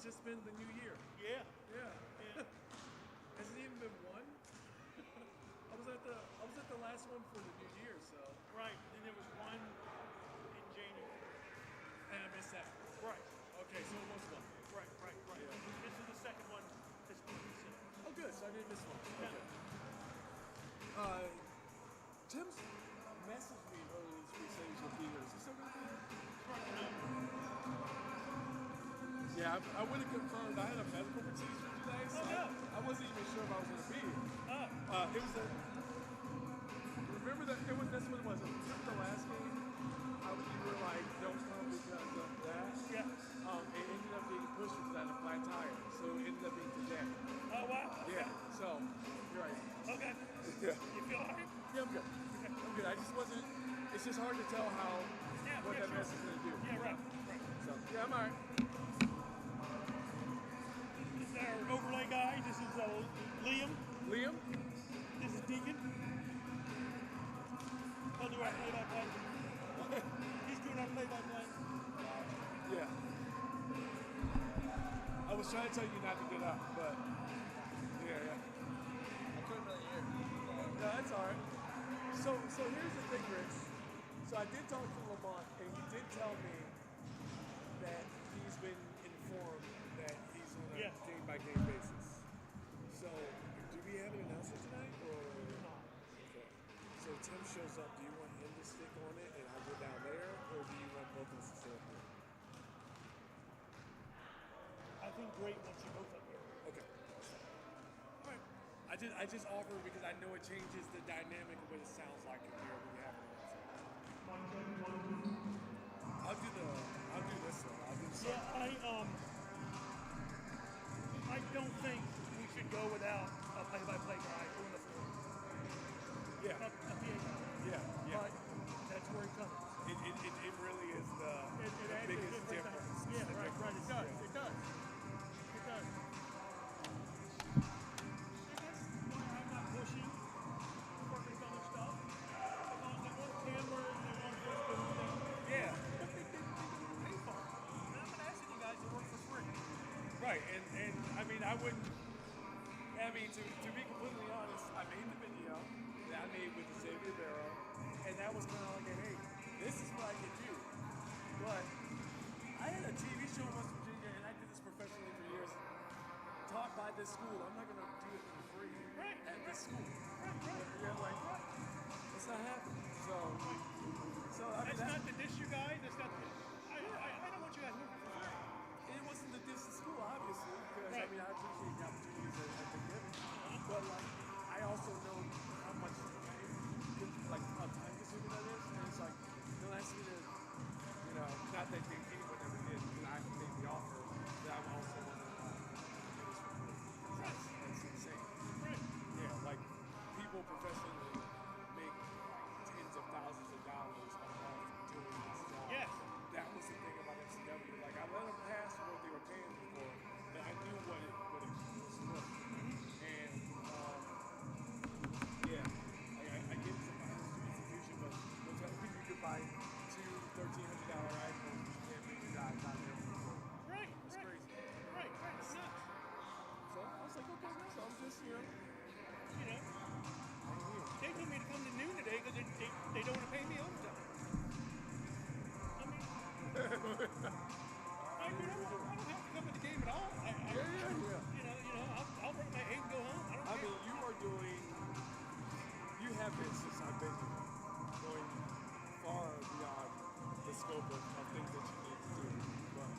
just been the new year. Yeah. Yeah. Has it even been one? I was at the last one for the new year, so. Right. Then there was one in January. And I missed that. Right. Okay, so it was one. Right. Yeah. This is the second one that's been recent. Oh, good. So I did miss one. Yeah. Okay. Tim's messaged me earlier this week saying he's going to be here. Is he still going to be here? Yeah, I would have confirmed. I had a medical procedure today, so I wasn't even sure if I was going to be here. It was remember that that's what it was. Remember the last game? You were like, don't come because of that. Yeah. It ended up being pushed because I had a flat tire, so it ended up being today. Oh wow. Okay. Yeah. So you're right. Okay. Yeah. You feel alright? Yeah, I'm good. I'm good. I just wasn't. It's just hard to tell what that mess is going to do. Yeah, right. So yeah, I'm alright. This is our overlay guy. This is Liam. Liam. This is Deacon. He'll do our play-by-play. He's doing our play-by-play. Yeah. I was trying to tell you not to get up, but yeah. I couldn't really hear. No, that's all right. So here's the thing, Rich. So I did talk to Lamont, and he did tell me that he's been informed that he's on a game-by-game basis. So do we have an announcer tonight, or not? Okay. So Tim shows up. Do you want him to stick on it, and I'll go down there, or do you want both of us to stay up here? I think great once you both up here. Okay. All right. I just offer because I know it changes the dynamic of what it sounds like in here when you have an answer. I'll do this one. I'll do this one. Yeah, I don't think we should go without a play-by-play guy on the floor. Yeah. A PA guy. Yeah. But that's where it comes. It really is the biggest difference. Yeah, right. It does. Yeah. It does. And that's why I'm not pushing perfect other stuff. Because they want cameras, they want this, they want that. Yeah. But they pay for it. And I'm not asking you guys to work for free. Right. And I mean, to be completely honest, I made the video that I made with Xavier Barrow, and that was kind of like, hey, this is what I can do. But I had a TV show in West Virginia, and I did this professionally for years, taught by this school. I'm not going to do it for free at this school. Yeah, like, it's not happening. So I mean, It's not to diss you guys. It's not. I don't want you guys working for free. It wasn't the diss to school, obviously, because I mean, I appreciate the opportunities that have been given. But like, I also know how much, how time consuming that is. And it's like, they'll ask me to, not that anyone ever did, but I made the offer that I'm also one of that's insane. Right. Yeah, like, people professionally make tens of thousands of dollars a month doing this job. Yes. That was the thing about NCW. Like, I let them pass what they were paying me for, but I knew what it was worth. And, I get some institution, but we'll tell people you could buy two $1,300 iPhones, but you can't make your guys out there for free. Right. It's crazy. Right. It's nuts. So I was like, okay, so I'm just, They told me to come to noon today because they don't want to pay me overtime. I mean, I don't have to come to the game at all. I'll break my egg and go home. I don't care. You have been since I've been here, going far beyond the scope of things that you need to do. But,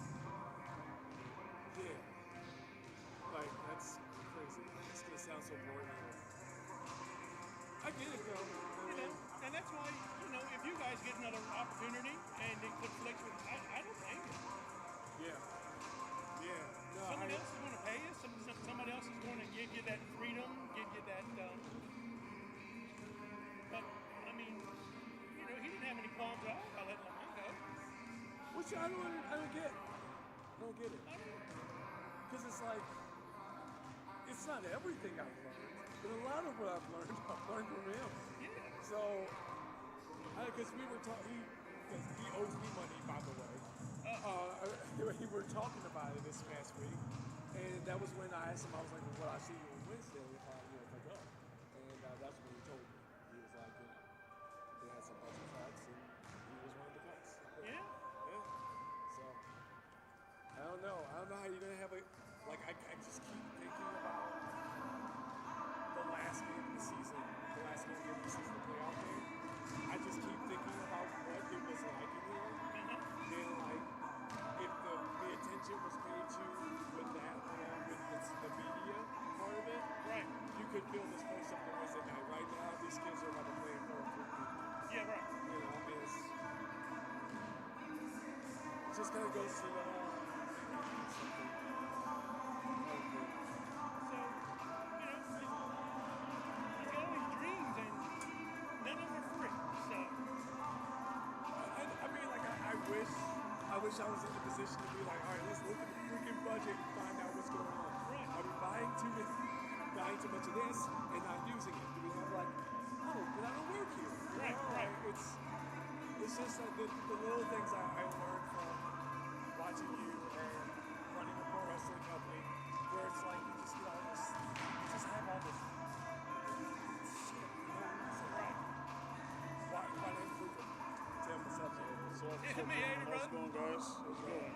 like, that's crazy. It's going to sound so boring. I get it, though. And that's why, if you guys get another opportunity and it conflicts with, I don't blame you. Yeah. No, Somebody else is going to pay you. Somebody else is going to give you that freedom, give you that. But I mean, he didn't have any qualms at all about letting Lamont go. Which I don't get. I don't get it. Because it's like, it's not everything I've learned, but a lot of what I've learned from him. Yeah. So, because we were talking, because he owes me money, by the way. We were talking about it this past week, and that was when I asked him. I was like, "Well, I see you on Wednesday if I go," and that's when he told me. He was like, they had some budget cuts, and he was one of the cuts. Yeah. Yeah. So I don't know. I don't know how you're gonna have a like. I just keep thinking about the last game of the season, the playoff game. I just keep thinking about what it was like in here, and like if the attention was paid to with that along with the media part of it, Right. you could fill this place up on Wednesday night. Right now, these kids are about to play in front of 3 people. Yeah, right. You know, it just kind of goes to the whole something. So, he's got all these dreams, and none of them are free. So, I mean, like, I wish I was in the position to be like, all right, let's look at the freaking budget and find out what's going on. Right. Are we buying too much of this and not using it? Do we have like, oh, but I don't work here. Right, right. It's just like the little things I learned from watching you and running a pro wrestling company, where it's like you just get all this, you just have all this shit. right. Why not improve it? Tell me something. So, Hey, how's it brother. going, guys? How's it going?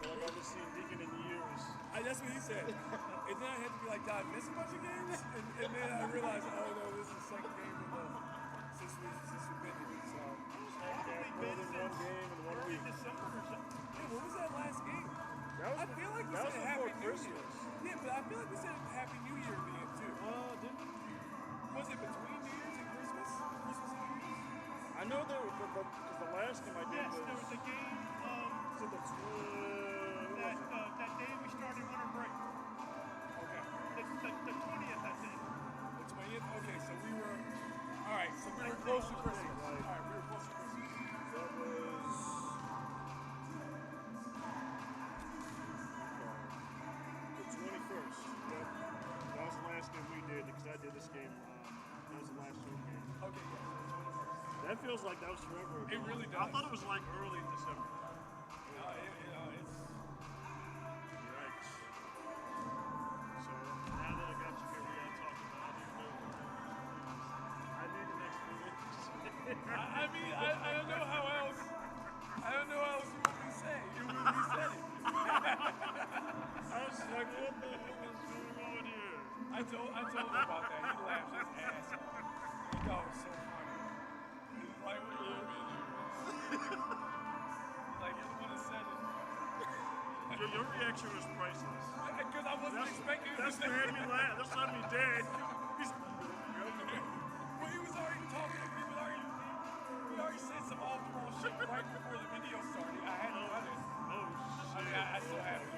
Well, I haven't seen Deacon in years. That's what he said. And then I had to be like, "Did I miss a bunch of games?" And then I realized, oh no, this is the second game since we've been here. So More than one game in 1 week. December or something. yeah, what was that last game? That was I feel like we that was said before Happy New Christmas. Year. Yeah, but I feel like we said Happy New Year then too. Didn't Was it between New Year's and Christmas? Christmas and New Year's? I know there was because the last game I did Yes, was there was a game so that day we started winter break. Okay. The 20th, I think. The 20th? Okay, so we were alright, so we were close to Christmas. Right. Alright, we were close to Christmas. that was the 21st. Yep. That was the last game we did because I did this game. That was the last home game. Okay, yeah, so the 21st. That feels like that was forever ago. It really I does. thought it was like early December. It's Yikes. So now that I got you here, we gotta talk about it. I need an explanation. I mean, I don't know how else. I don't know how else you want me to say. You want me to say it. I was like, what the hell is going on here? I told him about that. He laughed his ass off. He thought it was so funny. He was like, what do you want me to do? Like, you're the one that said it. Your reaction was priceless. Because I wasn't expecting him to That's say what made me laugh. That's what made me dead. He's Well, he was already talking. We already said some off-the-wall shit right before the video started. I had to cut it. oh I shit. mean, I still have it.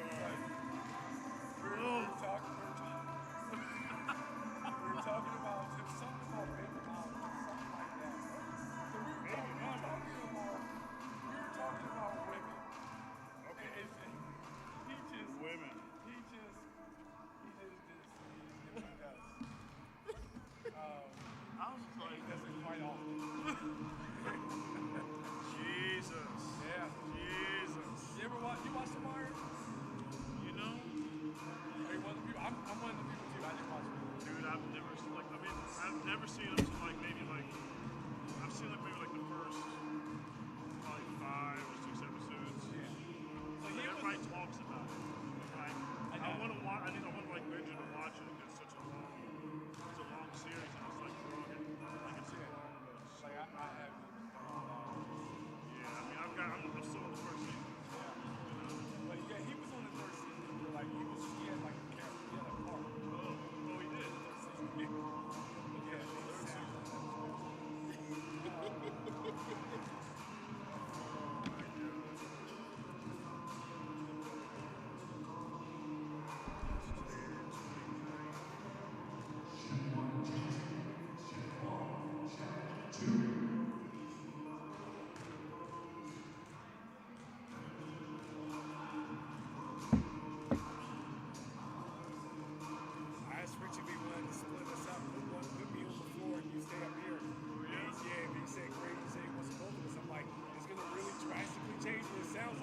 But we were talking about something about baby mom or something like that. So we were talking about women. Okay. Women. He just did what he does. I was like, He does it quite often. Jesus. Yeah.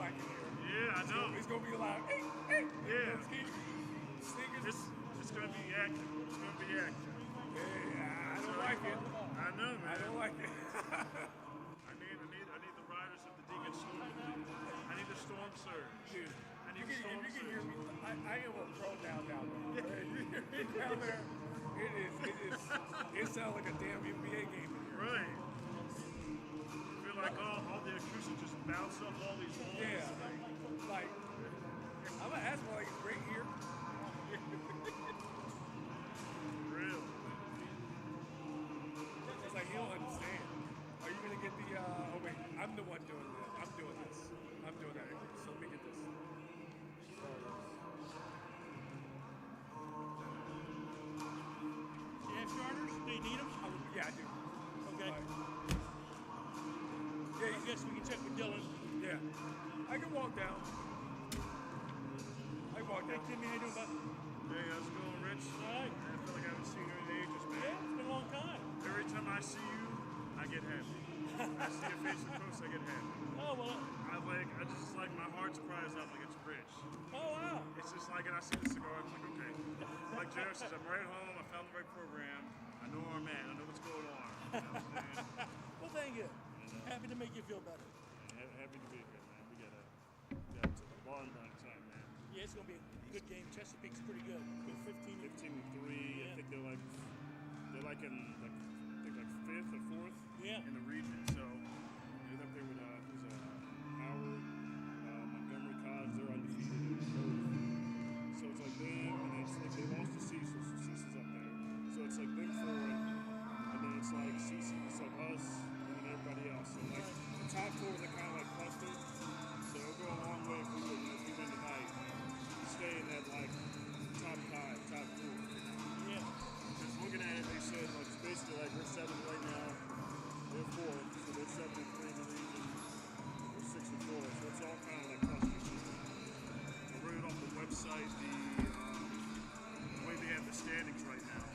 like in here. Yeah, I know. It's gonna be a lot. Hey, hey. Yeah. Sneakers. It's gonna be active. It's gonna be active. Yeah, I don't like it. I know, man. I don't like it. I need the riders of the Deacon Storm. I need the Storm Surge. Dude, I need if the you Storm can Surge. hear me, I am a pro down there. Down there, it sounds like a damn NBA game in here. Right. I feel like all the acoustics just bounce up all these walls. Yeah. Like, I'm gonna ask like it's great here. Real. It's like you don't understand. Are you gonna get the? Oh wait, I'm the one doing that. I'm doing this. I'm doing that. So let me get this. You have starters? Do you need them? Yeah, I do. Okay. Yeah, I guess we can check with Dylan. yeah. I can walk down. I can walk Hey, down. Timmy, how you doing, bud? Hey, how's it going, Rich? All right. Man, I feel like I haven't seen you in ages, man. Yeah, it's been a long time. Every time I see you, I get happy. I see your Facebook post, I get happy. Oh, well. I just like my heart's cries out like it's Rich. Oh, wow. It's just like, and I see the cigar, I'm like, okay. Like Jared says, I'm right home, I found the right program, I know where I'm at, I know what's going on. You know what I'm saying? Well, thank you. Happy to make you feel better. Happy to be here, man. We got a barn burn time, man. Yeah, it's going to be a good game. Chesapeake's pretty good. They're 15 15-3. Yeah. I think they're like in like fifth or fourth Yeah. in the region. So they're up there with Howard, Montgomery College. They're undefeated. So it's like them, and then it's like they lost to Cecil, so Cecil's up there. So it's like them four, and then it's like it's like us, and then everybody else. So like the top four are kind of like clustered. So it'll go a long way if we win tonight. Stay in that like top five, top four. Yeah. Just looking at it, they said like it's basically like we're 7 right now, they're 4, so they're 7 and 3 in the region, we're 6 and 4, so it's all kind of like clusters. I read off the website the way they have the standings right now.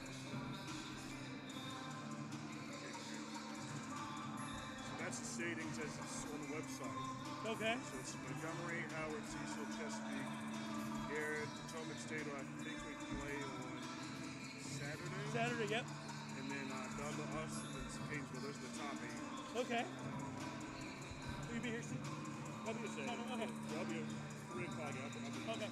So that's the standings as it's on the website. Okay. So it's Montgomery, Howard, Cecil, Chesapeake, Garrett, Potomac State, I think we play on Saturday, yep. and then Dundalk, us, and Painesville. Those are the top 8. Okay. Will you be here soon? I'll be here. Okay. I'll be here 3 o'clock. Okay.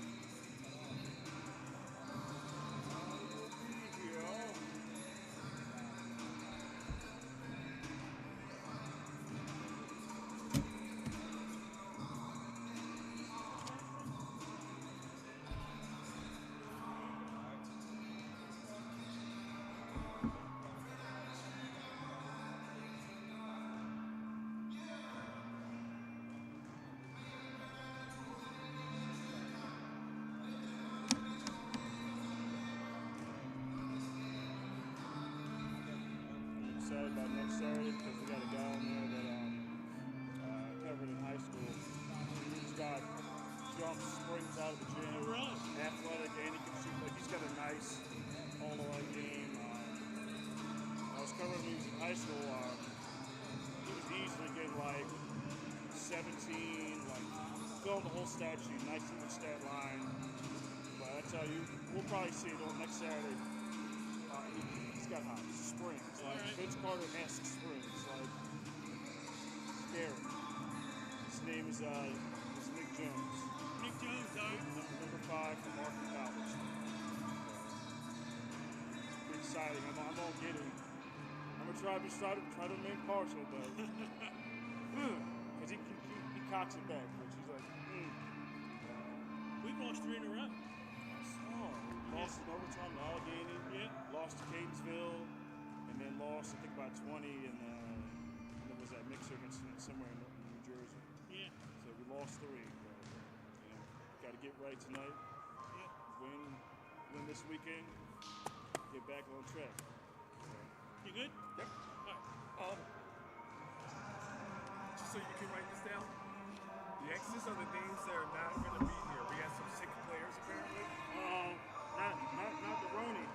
Excited about next Saturday because we got a guy on there that covered in high school. He's got jumps, springs out of the gym, athletic, and he can shoot. Like he's got a nice all-around game. I was covering him when he was in high school. He was easily getting like 17, like filling the whole stat sheet, 19 stat line. But I tell you, we'll probably see it on next Saturday. He's got high springs, like Vince Carter-esque springs, like scary. His name is Nick Jones. Nick Jones, Number 5 from Markham College. Pretty exciting. I'm all giddy. I'm gonna try to remain partial, but because he cocks it back, which he's like, We've lost 3 in a row. Lost in overtime to Allegheny. Yeah. Lost to Catonsville, and then lost I think by 20, and it was that mixer against somewhere in New Jersey. Yeah. So we lost 3. But, got to get right tonight. Yeah. Win this weekend. Get back on track. You good? Yep. All right. Just so you can write this down. The X's are the names that are not going to be here. We got some sick players apparently. Not the Roni.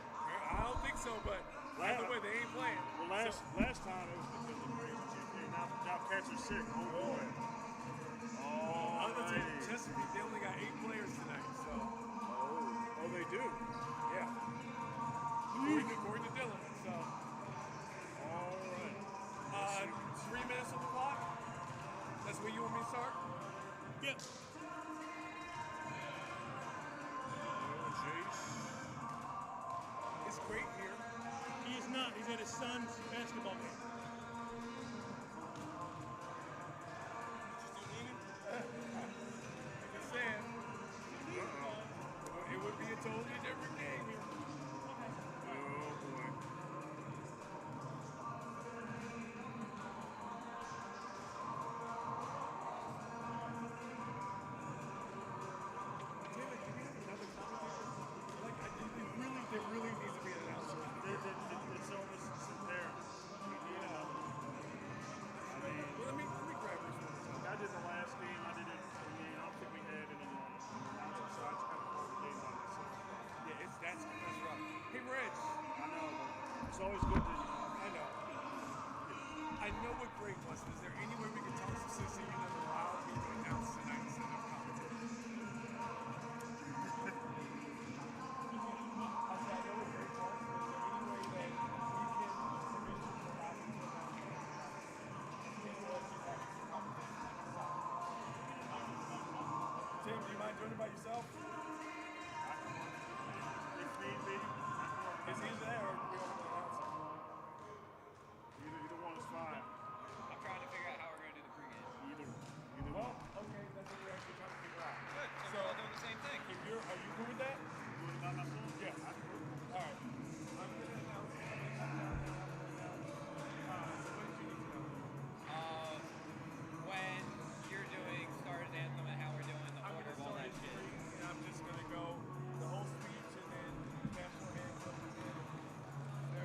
I don't think so, but either way, they ain't playing. Well, last time it was because of the crazy chick. Now cats are sick. Oh boy. Oh, Undertaker Chesapeake, they only got 8 players tonight, so. Oh, they do? Yeah. According to Dylan, so. All right. 3 minutes on the clock. That's where you want me to start? Yep. Jace. It's great here. He is not. He's at his son's basketball game. Just saying. It would be a totally different game here. Oh, boy. Taylor, do we have another commentator? Like, there really needs to be an announcer. It's almost there. Well, let me grab this one. I did the last game. I don't think we had any announcers, so I just got to call the game on myself. Yeah, that's rough. Hey, Reg. I know, but it's always good to, I know. I know what Greg wants. Is there any way we can talk to Sissy and allow me to announce tonight instead of commentating? I said, I know what Greg wants, but is there any way that we can eventually allow me to announce instead of just having to commentate? Tim, do you mind doing it by yourself? if need be, Is he there or do we have an announcer? either one is fine. I'm trying to figure out how we're going to do the pregame. Either Well, one. okay, that's what we're actually trying to figure out. Good. So we're all doing the same thing. If are you good with that? Do it by my phone? Yes. All right. I'm going to announce. I'm going to come down there. I'm going to announce. So what did you need to know? When you're doing Stars Anthem and how we're doing the I'm order going to of all start that at shit. 3, and I'm just going to go the whole speech, and then national anthem, and then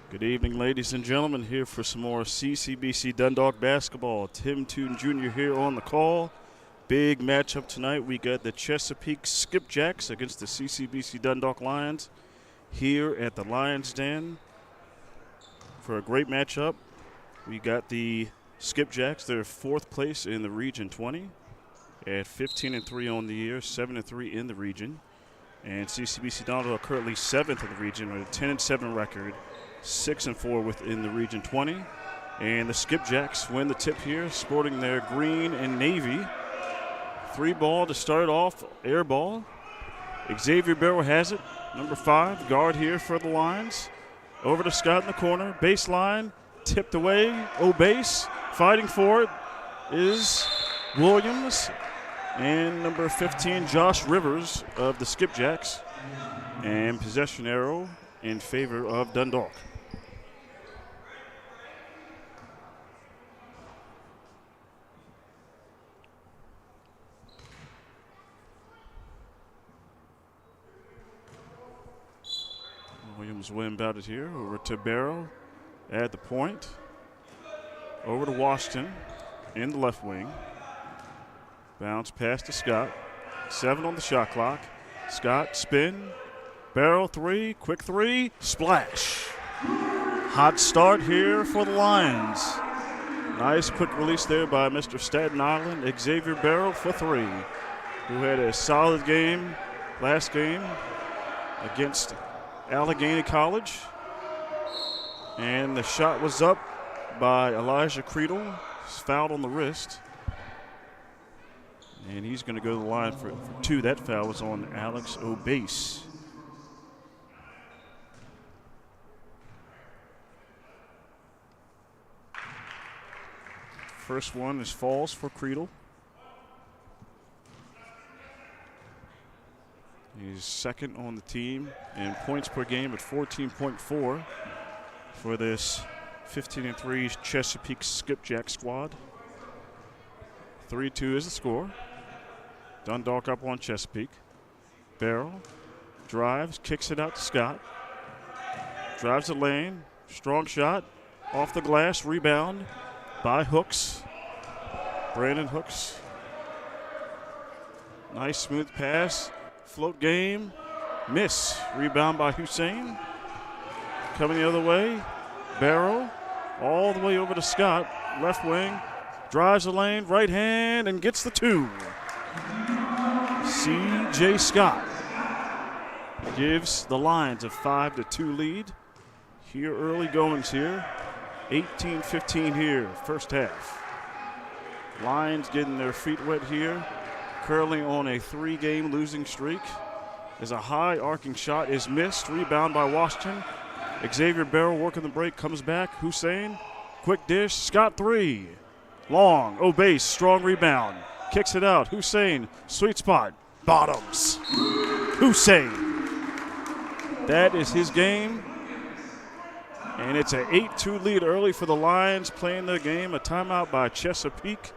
Good evening, ladies and gentlemen. Here for some more CCBC Dundalk basketball. Tim Tooten Jr. here on the call. Big matchup tonight. We got the Chesapeake Skipjacks against the CCBC Dundalk Lions here at the Lions Den. For a great matchup, we got the Skipjacks. They're fourth place in the Region 20 at 15-3 on the year, 7-3 in the region. And CCBC Dundalk currently seventh in the region with a 10-7 record. 6-4 within the Region 20. And the Skipjacks win the tip here, sporting their green and navy. 3-ball to start off, air ball. Xavier Barrow has it, number 5, guard here for the Lions. Over to Scott in the corner, baseline, tipped away, base. Fighting for it is Williams. And number 15, Josh Rivers of the Skipjacks. And possession arrow in favor of Dundalk. Williams will inbound it here over to Barrow at the point. Over to Washington in the left wing. Bounce pass to Scott. 7 on the shot clock. Scott spin. Barrow 3, quick 3, splash. Hot start here for the Lions. Nice quick release there by Mr. Staten Island. Xavier Barrow for 3, who had a solid game last game against Allegheny College. And the shot was up by Elijah Creedle. He's fouled on the wrist. And he's going to go to the line for 2. That foul was on Alex O'Base. First one is falls for Creedle. He's second on the team in points per game at 14.4 for this 15-3 Chesapeake Skipjack squad. 3-2 is the score. Dundalk up on Chesapeake. Barrow drives, kicks it out to Scott. Drives the lane, strong shot, off the glass, rebound by Hooks. Brandon Hooks. Nice smooth pass. Float game, miss. Rebound by Hussein. Coming the other way, Barrow all the way over to Scott, left wing, drives the lane, right hand, and gets the 2. C.J. Scott gives the Lions a 5-2 lead. Here early goings here, 18-15 here, first half. Lions getting their feet wet here. Currently on a 3-game losing streak. As a high arcing shot is missed. Rebound by Washington. Xavier Barrow working the break, comes back. Hussein, quick dish. Scott 3. Long, O'Base, strong rebound. Kicks it out. Hussein, sweet spot. Bottoms. Hussein. That is his game. And it's an 8-2 lead early for the Lions playing the game. A timeout by Chesapeake.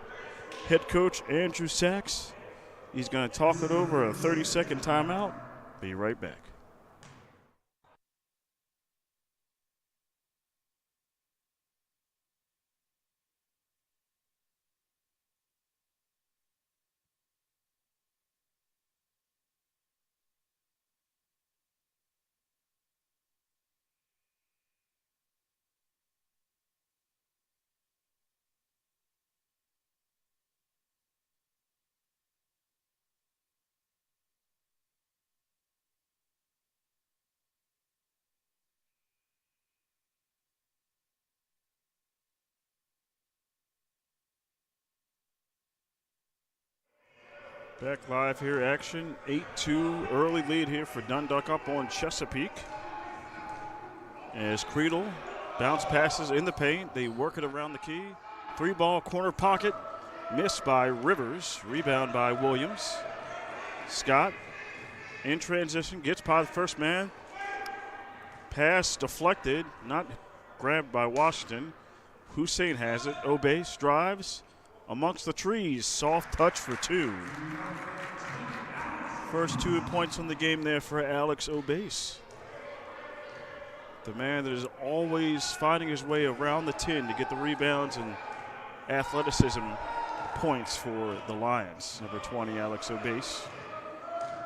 Head coach Andrew Sachs. He's going to talk it over, a 30-second timeout. Be right back. Back live here, action. 8-2 early lead here for Dundalk up on Chesapeake. As Creedle bounce passes in the paint. They work it around the key. 3-ball corner pocket. Missed by Rivers. Rebound by Williams. Scott in transition. Gets by the first man. Pass deflected. Not grabbed by Washington. Hussein has it. O'Base drives. Amongst the trees, soft touch for 2. First 2 points on the game there for Alex O'Base. the man that is always finding his way around the 10 to get the rebounds and athleticism points for the Lions. Number 20, Alex Obase.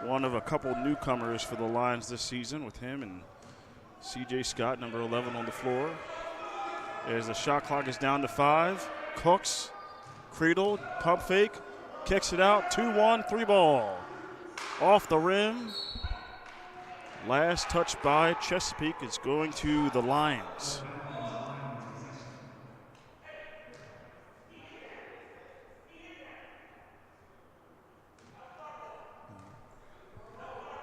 One of a couple newcomers for the Lions this season with him and C.J. Scott, number 11 on the floor. As the shot clock is down to 5. Cooks, Creedle, pump fake, kicks it out, 2-1, 3-ball. Off the rim. Last touch by Chesapeake is going to the Lions.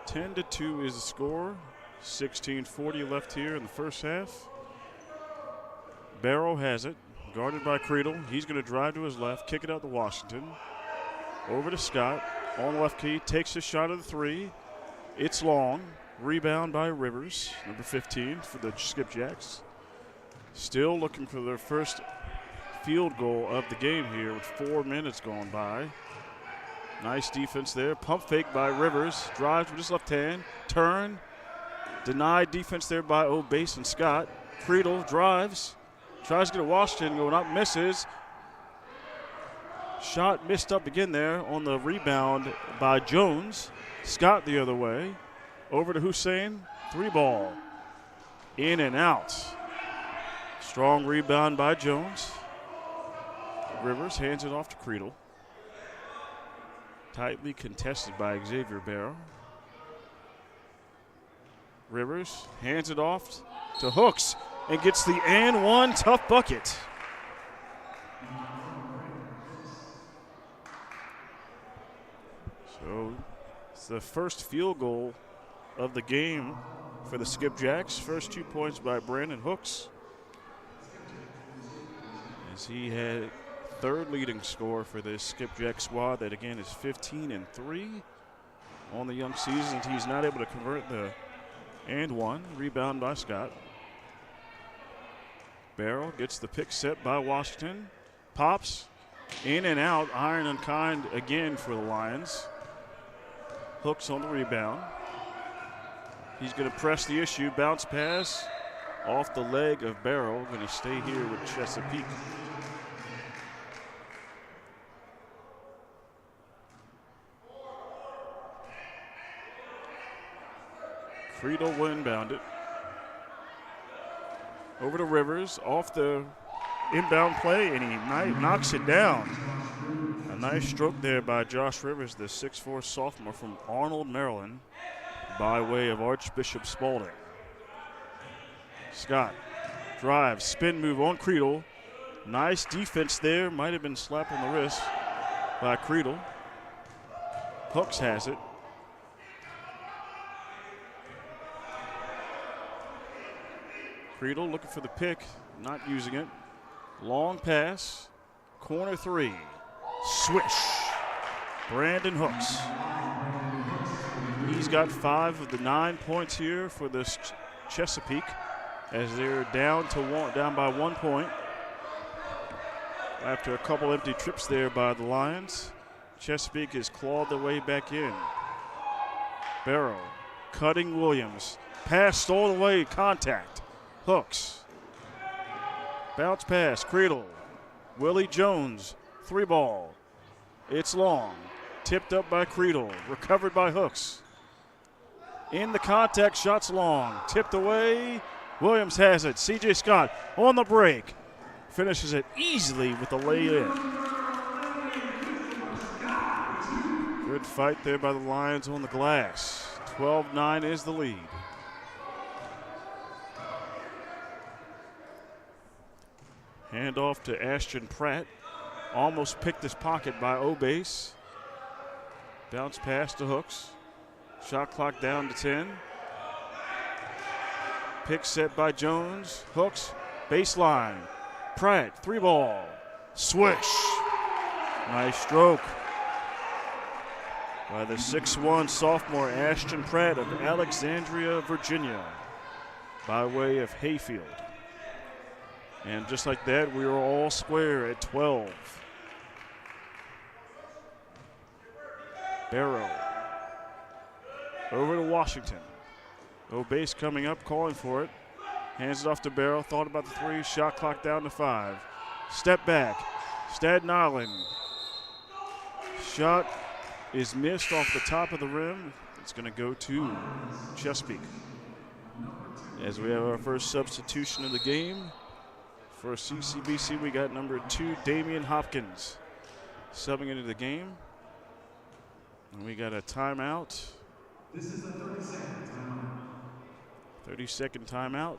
(10-2) is the score. 16:40 left here in the first half. Barrow has it, guarded by Creedle. He's going to drive to his left, kick it out to Washington. Over to Scott, on left key, takes a shot of the 3. It's long. Rebound by Rivers, number 15 for the Skipjacks. Still looking for their first field goal of the game here with 4 minutes going by. Nice defense there. Pump fake by Rivers. Drives with his left hand. Turn. Denied defense there by Obase and Scott. Creedle drives. Tries to get a Washington going up. Misses. Shot missed up again there on the rebound by Jones. Scott the other way. Over to Hussein. 3-ball. In and out. Strong rebound by Jones. Rivers hands it off to Creedle. Tightly contested by Xavier Barrow. Rivers hands it off to Hooks and gets the and one tough bucket. So it's the first field goal of the game for the Skipjacks. First 2 points by Brandon Hooks, as he had third leading score for this Skipjack squad that again is 15-3 on the young season. He's not able to convert the and one. Rebound by Scott. Barrow gets the pick set by Washington. Pops in and out. Iron and kind again for the Lions. Hooks on the rebound. He's going to press the issue. Bounce pass off the leg of Barrow. Going to stay here with Chesapeake. Creedle will inbound it. Over to Rivers. Off the inbound play, and he knocks it down. A nice stroke there by Josh Rivers, the 6'4 sophomore from Arnold, Maryland, by way of Archbishop Spalding. Scott drives, spin move on Creedle. Nice defense there. Might have been slapped on the wrist by Creedle. Hooks has it. Creedle looking for the pick, not using it. Long pass, corner 3. Swish. Brandon Hooks. He's got 5 of the 9 points here for this Chesapeake, as they're down by 1 point. After a couple empty trips there by the Lions, Chesapeake has clawed their way back in. Barrow cutting Williams. Pass stolen away, contact. Hooks. Bounce pass, Creedle. Willie Jones, 3-ball. It's long. Tipped up by Creedle. Recovered by Hooks. In the contact, shots long. Tipped away. Williams has it. C.J. Scott on the break. Finishes it easily with a lay-in. Good fight there by the Lions on the glass. 12-9 is the lead. Handoff to Ashton Pratt. Almost picked his pocket by Obase. Bounce pass to Hooks. Shot clock down to 10. Pick set by Jones. Hooks, baseline. Pratt, 3-ball. Swish. Nice stroke by the 6'1 sophomore Ashton Pratt of Alexandria, Virginia, by way of Hayfield. And just like that, we are all square at 12. Barrow over to Washington. Obase coming up, calling for it. Hands it off to Barrow. Thought about the three. Shot clock down to 5. Step back. Staten Island. Shot is missed off the top of the rim. It's going to go to Chesapeake. As we have our first substitution of the game. For CCBC, we got number 2, Damian Hopkins, subbing into the game. And we got a timeout. This is a 30-second timeout. 30-second timeout.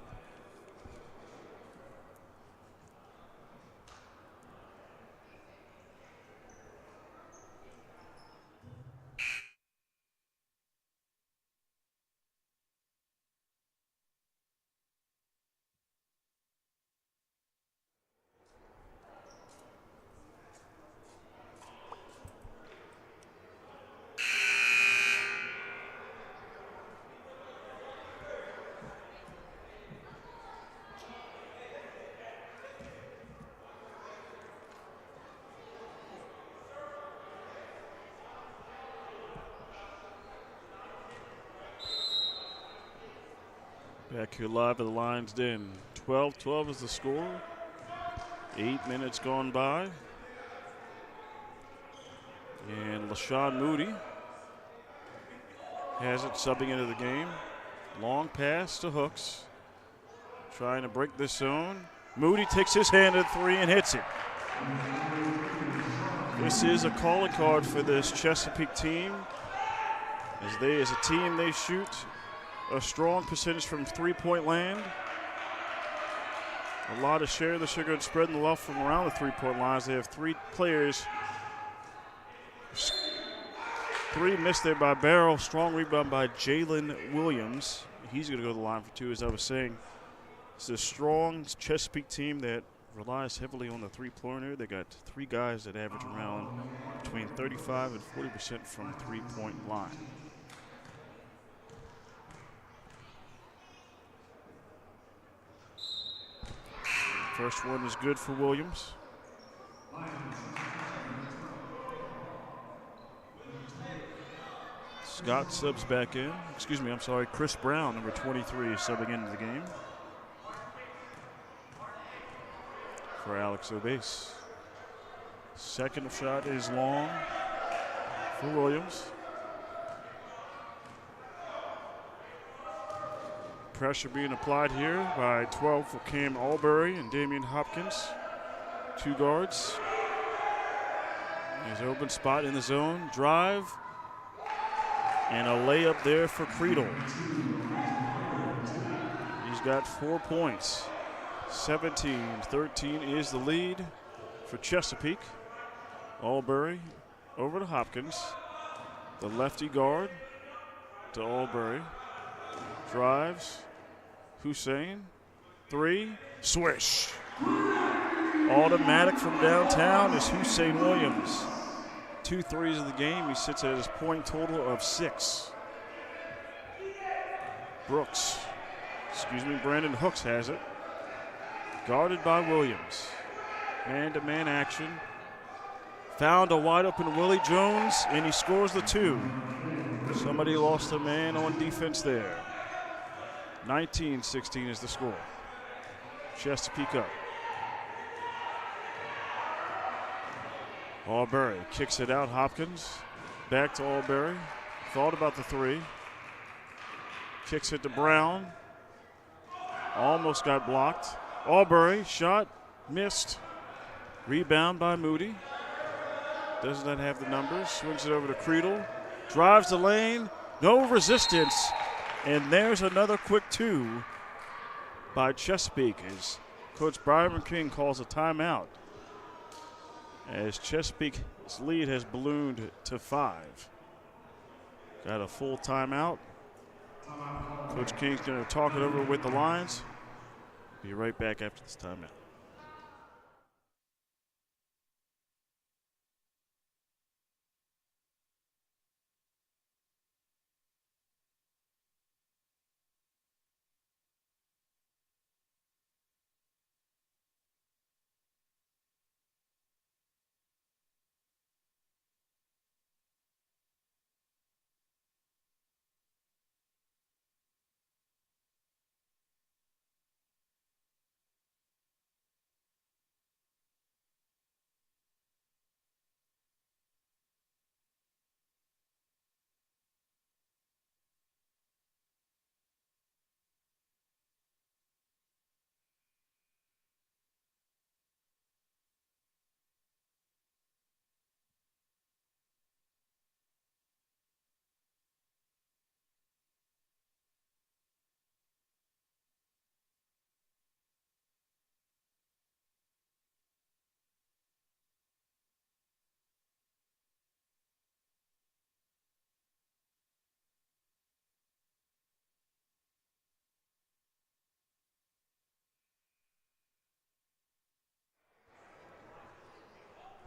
Back here live at the Lions Den. 12-12 is the score. 8 minutes gone by. And LaShawn Moody has it subbing into the game. Long pass to Hooks. Trying to break this zone. Moody takes his hand at 3 and hits it. This is a calling card for this Chesapeake team. As a team, they shoot a strong percentage from three-point land. A lot of share of the sugar and spreading the love from around the three-point lines. They have 3 players. 3 missed there by Barrow. Strong rebound by Jalen Williams. He's going to go to the line for 2, as I was saying. It's a strong Chesapeake team that relies heavily on the three-pointer. They got 3 guys that average around between 35 and 40% from three-point line. First one is good for Williams. Scott subs back in. Chris Brown, number 23, is subbing into the game for Alex Obase. Second shot is long for Williams. Pressure being applied here by 12 for Cam Albury and Damian Hopkins. 2 guards. There's an open spot in the zone. Drive. And a layup there for Creedle. He's got 4 points. 17-13 is the lead for Chesapeake. Albury over to Hopkins. The lefty guard to Albury. Drives. Hussein. 3. Swish. Automatic from downtown is Hussein Williams. 2 threes of the game. He sits at his point total of 6. Brandon Hooks has it. Guarded by Williams. Man-to-man action. Found a wide open Willie Jones, and he scores the 2. Somebody lost a man on defense there. 19-16 is the score. Chesapeake up. Albury kicks it out. Hopkins back to Albury. Thought about the 3. Kicks it to Brown. Almost got blocked. Albury shot missed. Rebound by Moody. Does not have the numbers. Swings it over to Creedle. Drives the lane. No resistance. And there's another quick 2 by Chesapeake as Coach Byron King calls a timeout. As Chesapeake's lead has ballooned to 5. Got a full timeout. Coach King's going to talk it over with the Lions. Be right back after this timeout.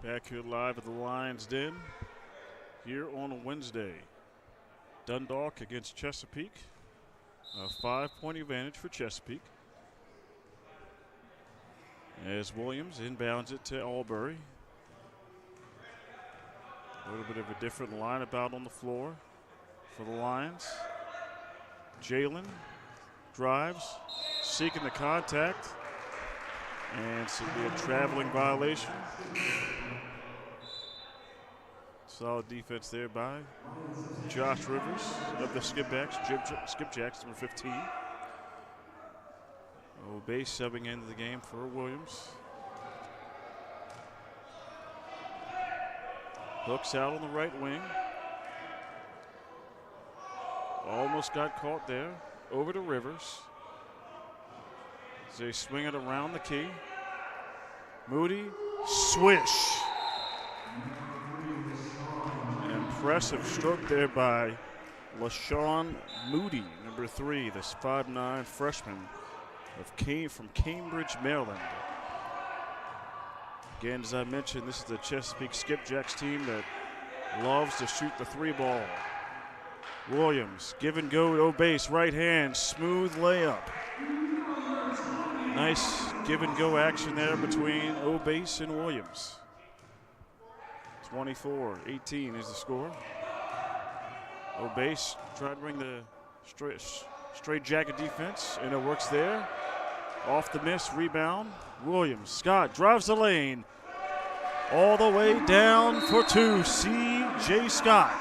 Back here live at the Lions Den here on a Wednesday. Dundalk against Chesapeake. A 5-point advantage for Chesapeake. As Williams inbounds it to Albury. A little bit of a different lineup out on the floor for the Lions. Jalen drives, seeking the contact, and it's going to be a traveling violation. Solid defense there by Josh Rivers of the Skipjacks, number 15. Obey subbing into the game for Williams. Hooks out on the right wing. Almost got caught there. Over to Rivers. As they swing it around the key. Moody, swish. An impressive stroke there by LaShawn Moody, number 3, this 5'9" freshman from Cambridge, Maryland. Again, as I mentioned, this is the Chesapeake Skipjacks team that loves to shoot the 3 ball. Williams, give and go to O'Base, right hand, smooth layup. Nice give and go action there between O'Base and Williams. 24-18 is the score. O'Base trying to bring the straight jacket defense, and it works there. Off the miss, rebound. Williams, Scott drives the lane. All the way down for 2, C.J. Scott.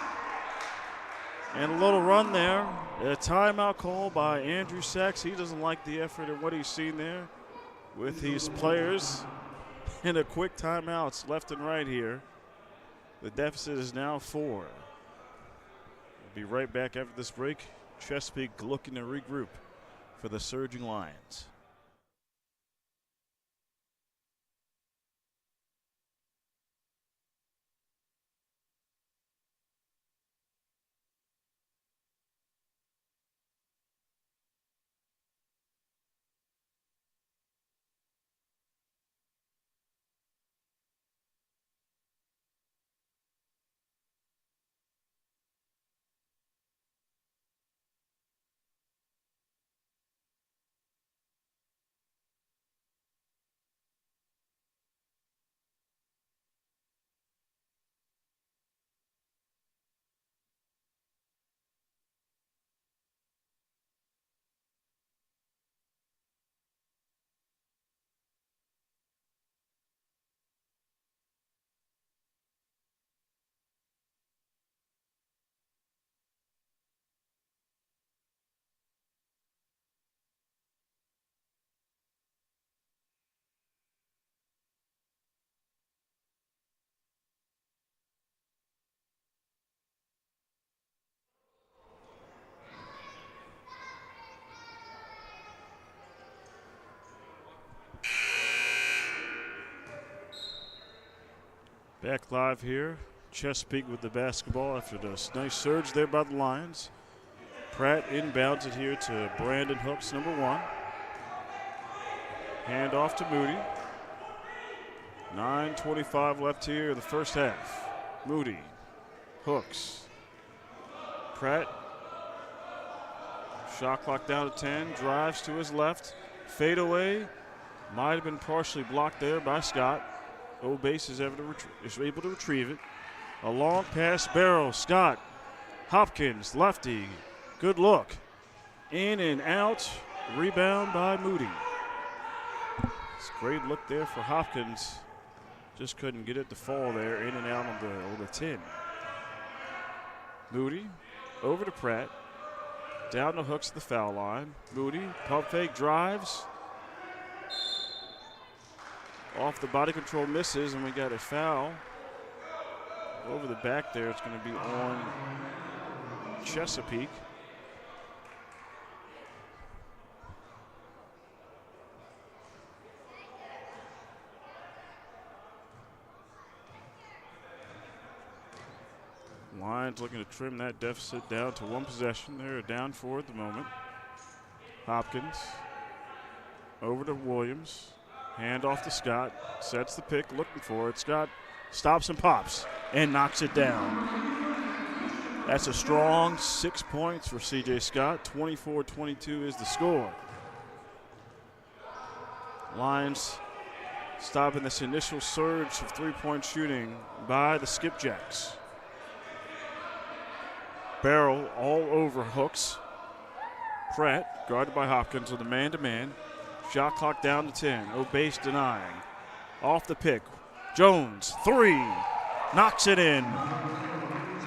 And a little run there. A timeout call by Andrew Sachs. He doesn't like the effort and what he's seen there with these players. And a quick timeouts left and right here. The deficit is now 4. We'll be right back after this break. Chesapeake looking to regroup for the surging Lions. Back live here. Chesapeake with the basketball after this nice surge there by the Lions. Pratt inbounds it here to Brandon Hooks, number 1. Hand off to Moody. 9:25 left here in the first half. Moody, Hooks, Pratt. Shot clock down to 10. Drives to his left. Fade away. Might have been partially blocked there by Scott. O'Base is able to retrieve it. A long pass, Barrow, Scott, Hopkins, lefty. Good look. In and out. Rebound by Moody. It's a great look there for Hopkins. Just couldn't get it to fall there. In and out on the 10. Moody over to Pratt. Down to Hooks at the foul line. Moody, pump fake, drives. Off the body control, misses, and we got a foul over the back there. It's going to be on Chesapeake. Lions looking to trim that deficit down to 1 possession. They're down 4 at the moment. Hopkins over to Williams. Hand off to Scott. Sets the pick, looking for it. Scott stops and pops, and knocks it down. That's a strong 6 points for C.J. Scott. 24-22 is the score. Lions stopping this initial surge of three-point shooting by the Skipjacks. Barrel all over Hooks. Pratt, guarded by Hopkins with a man-to-man. Shot clock down to 10. Obeys denying. Off the pick. Jones, 3. Knocks it in.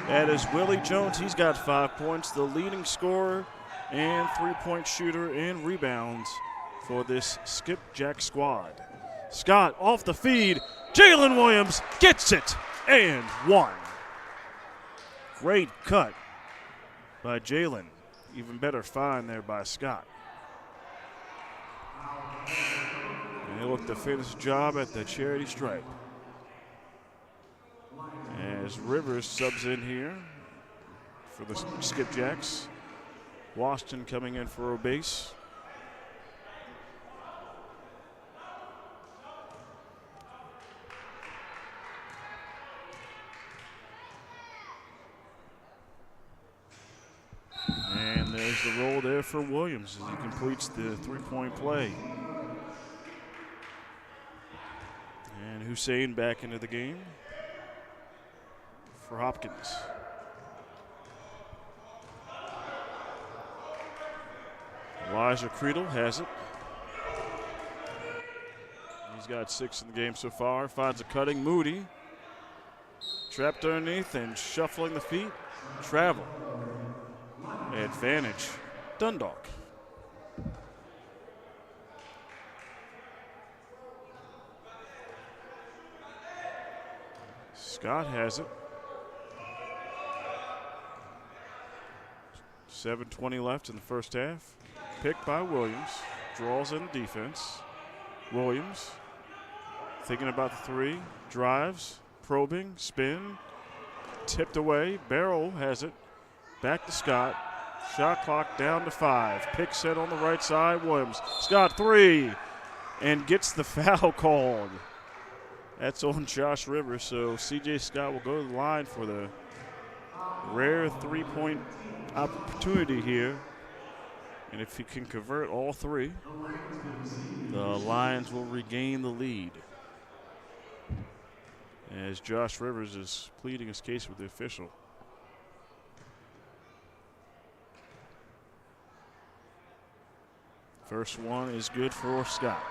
That is Willie Jones. He's got 5 points. The leading scorer and three-point shooter and rebounds for this Skipjack squad. Scott off the feed. Jalen Williams gets it and one. Great cut by Jalen. Even better find there by Scott. And he'll look to finish the job at the charity stripe. As Rivers subs in here for the Skipjacks. Washington coming in for a base. And there's the roll there for Williams as he completes the three-point play. And Hussein back into the game for Hopkins. Elijah Creedle has it. He's got 6 in the game so far. Finds a cutting Moody. Trapped underneath and shuffling the feet. Travel. Advantage, Dundalk. Scott has it. 7:20 left in the first half. Picked by Williams. Draws in defense. Williams thinking about the three. Drives. Probing. Spin. Tipped away. Barrow has it. Back to Scott. Shot clock down to 5. Pick set on the right side. Williams. Scott 3. And gets the foul called. That's on Josh Rivers. So C.J. Scott will go to the line for the rare three-point opportunity here. And if he can convert all 3, the Lions will regain the lead. As Josh Rivers is pleading his case with the official. First one is good for Scott.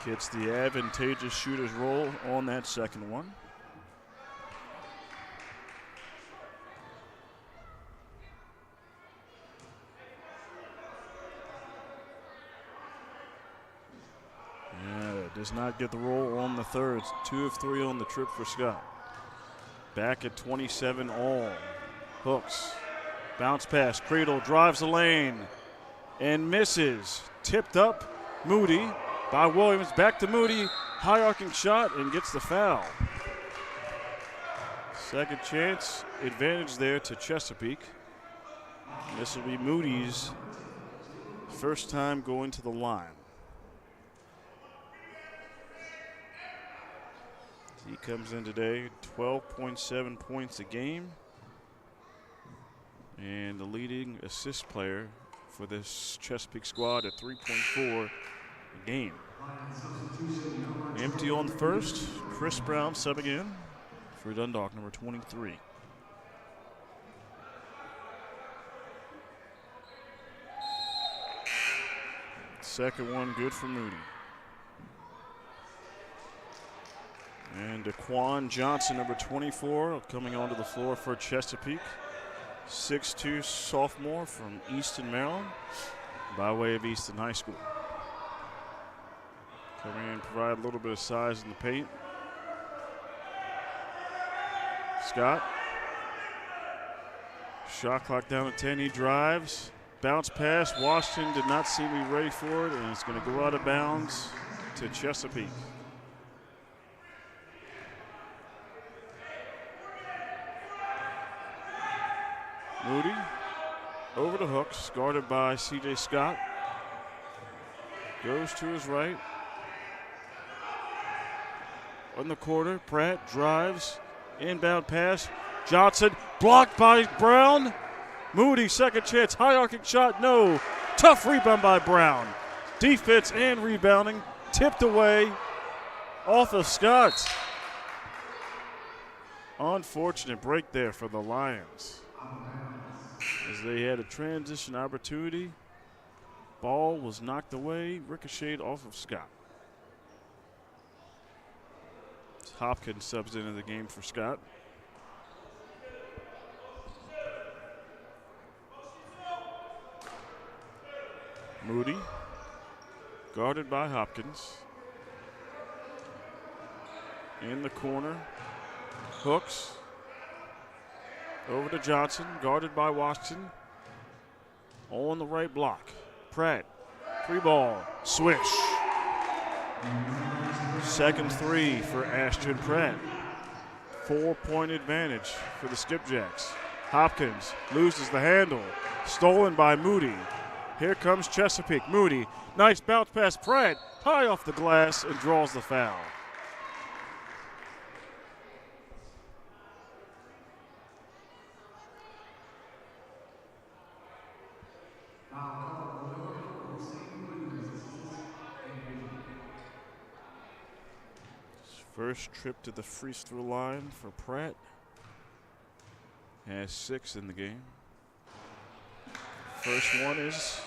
Gets the advantageous shooter's roll on that second one. Does not get the roll on the third. It's 2 of 3 on the trip for Scott. Back at 27 all. Hooks. Bounce pass. Creedle drives the lane and misses. Tipped up. Moody by Williams. Back to Moody. High arcing shot and gets the foul. Second chance. Advantage there to Chesapeake. This will be Moody's first time going to the line. He comes in today, 12.7 points a game, and the leading assist player for this Chesapeake squad at 3.4 a game. Empty on the first. Chris Brown subbing in for Dundalk, number 23. Second one good for Moody. And Daquan Johnson, number 24, coming onto the floor for Chesapeake. 6'2" sophomore from Easton, Maryland, by way of Easton High School. Coming in, provide a little bit of size in the paint. Scott. Shot clock down to 10. He drives. Bounce pass. Washington did not seem to be ready for it, and it's going to go out of bounds to Chesapeake. Moody over to Hooks, guarded by C.J. Scott. Goes to his right. On the quarter, Pratt drives. Inbound pass. Johnson blocked by Brown. Moody, second chance. High arcing shot, no. Tough rebound by Brown. Defense and rebounding. Tipped away off of Scott. Unfortunate break there for the Lions, as they had a transition opportunity. Ball was knocked away, ricocheted off of Scott. Hopkins subs into the game for Scott. Moody, guarded by Hopkins. In the corner, Hooks. Over to Johnson, guarded by Washington. On the right block. Pratt, free ball, swish. Second three for Ashton Pratt. 4-point advantage for the Skipjacks. Hopkins loses the handle, stolen by Moody. Here comes Chesapeake. Moody, nice bounce pass. Pratt, high off the glass and draws the foul. First trip to the free throw line for Pratt. Has 6 in the game. First one is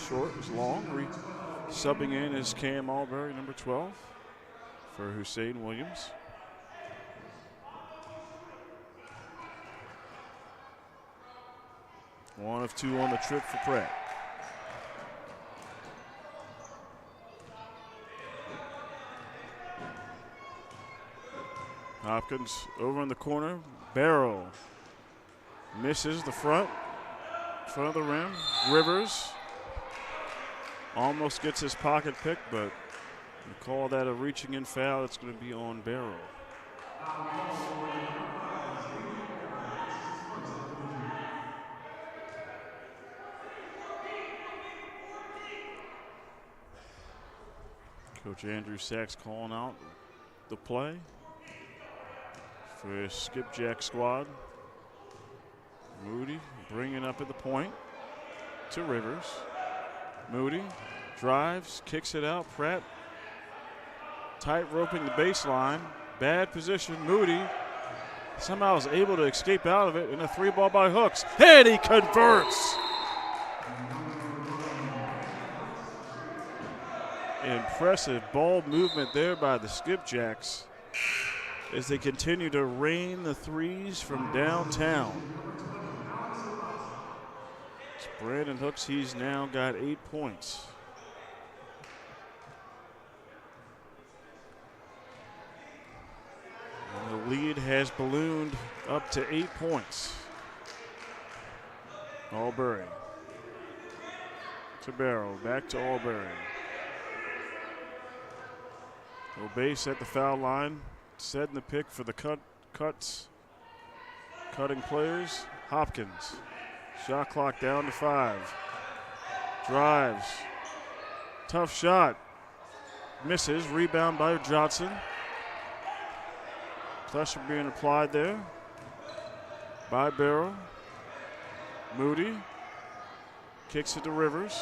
short, is long. Subbing in is Cam Albury, number 12, for Hussein Williams. One of 2 on the trip for Pratt. Hopkins over in the corner. Barrow misses the front of the rim. Rivers almost gets his pocket pick, but we call that a reaching in foul. It's going to be on Barrow. Coach Andrew Sachs calling out the play for his Skipjack squad. Moody bringing up at the point to Rivers. Moody drives, kicks it out. Pratt tight roping the baseline. Bad position. Moody somehow is able to escape out of it in a 3-ball by Hooks. And he converts. Impressive ball movement there by the Skipjacks as they continue to rain the threes from downtown. It's Brandon Hooks, he's now got 8 points. And the lead has ballooned up to 8 points. Albury to Barrow, back to Albury. Obey set the foul line. Setting the pick for the cuts. Cutting players. Hopkins. Shot clock down to 5. Drives. Tough shot. Misses. Rebound by Johnson. Pressure being applied there by Barrow. Moody. Kicks it to Rivers.